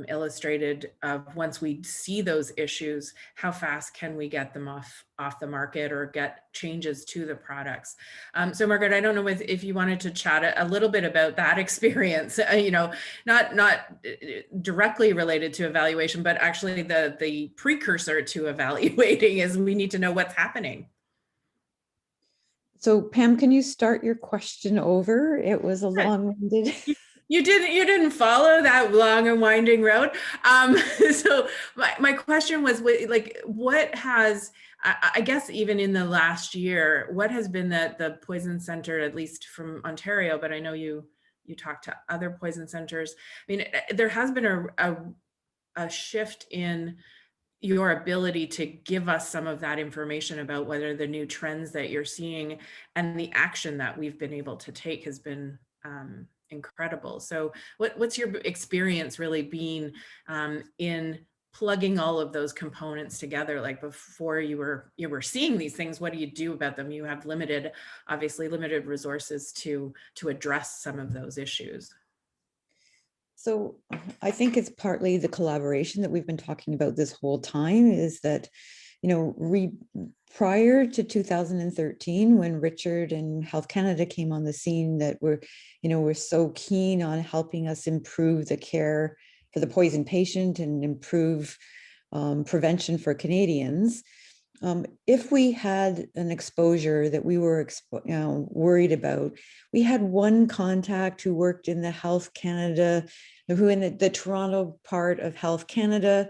illustrated, of once we see those issues, how fast can we get them off the market or get changes to the products? So Margaret, I don't know if you wanted to chat a little bit about that experience, you know, not directly related to evaluation, but actually the precursor to evaluating is we need to know what's happening. So Pam, can you start your question over? It was a long-winded. You didn't follow that long and winding road. So my question was, like, what has, I guess even in the last year, what has been the Poison Center, at least from Ontario, but I know you talked to other Poison Centers. I mean, there has been a shift in your ability to give us some of that information about whether the new trends that you're seeing and the action that we've been able to take has been incredible. So what's your experience really been in plugging all of those components together. Like before you were seeing these things, what do you do about them? You have obviously limited resources to address some of those issues. So I think it's partly the collaboration that we've been talking about this whole time, is that, you know, prior to 2013, when Richard and Health Canada came on the scene, that were so keen on helping us improve the care for the poison patient and improve prevention for Canadians. If we had an exposure that we were worried about, we had one contact who worked in the Health Canada, who in the Toronto part of Health Canada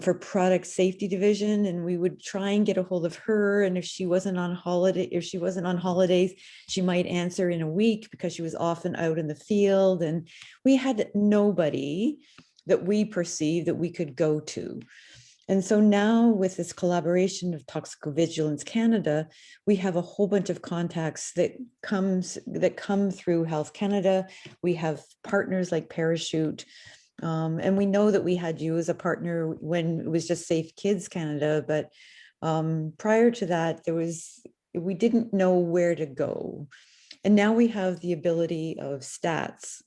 for product safety division, and we would try and get a hold of her. And if she wasn't on holidays, she might answer in a week because she was often out in the field. And we had nobody that we perceived that we could go to. And so now with this collaboration of Toxicovigilance Canada, we have a whole bunch of contacts that come through Health Canada. We have partners like Parachute. And we know that we had you as a partner when it was just Safe Kids Canada. But prior to that, we didn't know where to go. And now we have the ability of stats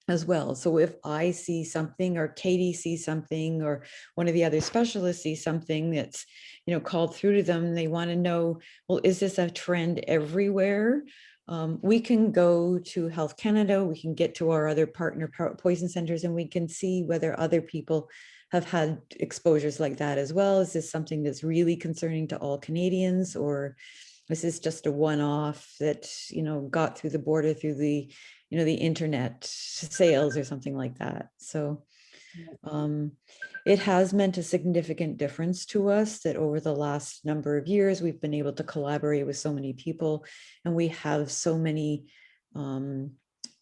as well. So if I see something, or Katie sees something, or one of the other specialists sees something that's, you know, called through to them, they want to know, well, is this a trend everywhere? We can go to Health Canada, we can get to our other partner poison centers, and we can see whether other people have had exposures like that as well. Is this something that's really concerning to all Canadians, or is this just a one-off that, you know, got through the border through the, you know, the internet sales or something like that? So it has meant a significant difference to us that over the last number of years, we've been able to collaborate with so many people, and we have so many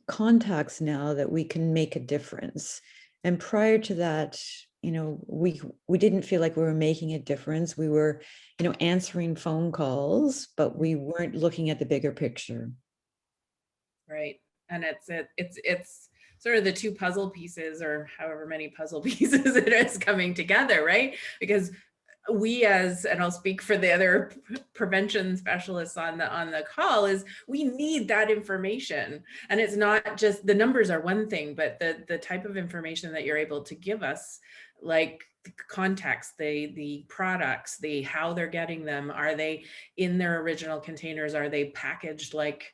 contacts now that we can make a difference. And prior to that, you know, we didn't feel like we were making a difference. We were, you know, answering phone calls, but we weren't looking at the bigger picture. Right. And it's sort of the two puzzle pieces, or however many puzzle pieces it is, coming together, right? Because we, and I'll speak for the other prevention specialists on the call, is we need that information. And it's not just, the numbers are one thing, but the type of information that you're able to give us, like the context, the products, how they're getting them. Are they in their original containers? Are they packaged like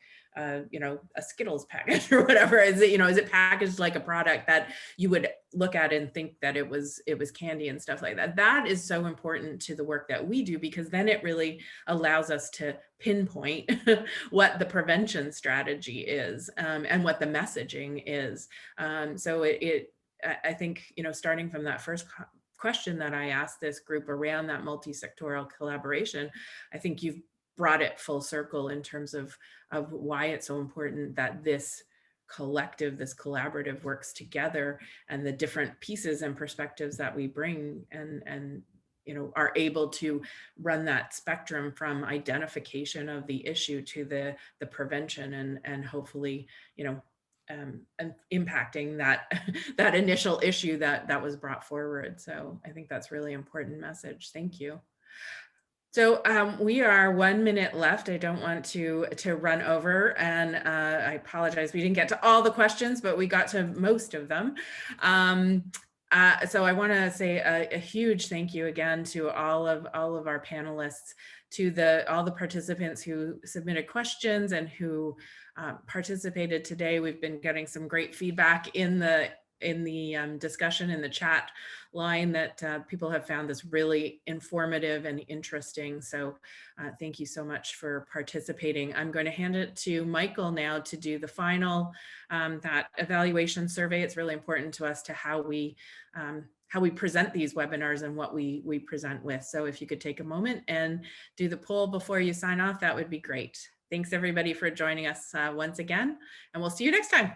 you know, a Skittles package or whatever? Is it packaged like a product that you would look at and think that it was candy and stuff like that? That is so important to the work that we do, because then it really allows us to pinpoint what the prevention strategy is, and what the messaging is. So I think, you know, starting from that first question that I asked this group around that multi-sectoral collaboration, I think you've brought it full circle in terms of why it's so important that this collaborative works together, and the different pieces and perspectives that we bring, and you know, are able to run that spectrum from identification of the issue to the prevention, and hopefully, you know, and impacting that initial issue that was brought forward. So I think that's really important message. Thank you. So we are 1 minute left. I don't want to run over, and I apologize. We didn't get to all the questions, but we got to most of them. So I want to say a huge thank you again to all of our panelists, to all the participants who submitted questions and who participated today. We've been getting some great feedback in the discussion in the chat line, that people have found this really informative and interesting. So thank you so much for participating. I'm going to hand it to Michael now to do the final that evaluation survey. It's really important to us to how we present these webinars and what we present with. So if you could take a moment and do the poll before you sign off, that would be great. Thanks everybody for joining us once again, and we'll see you next time.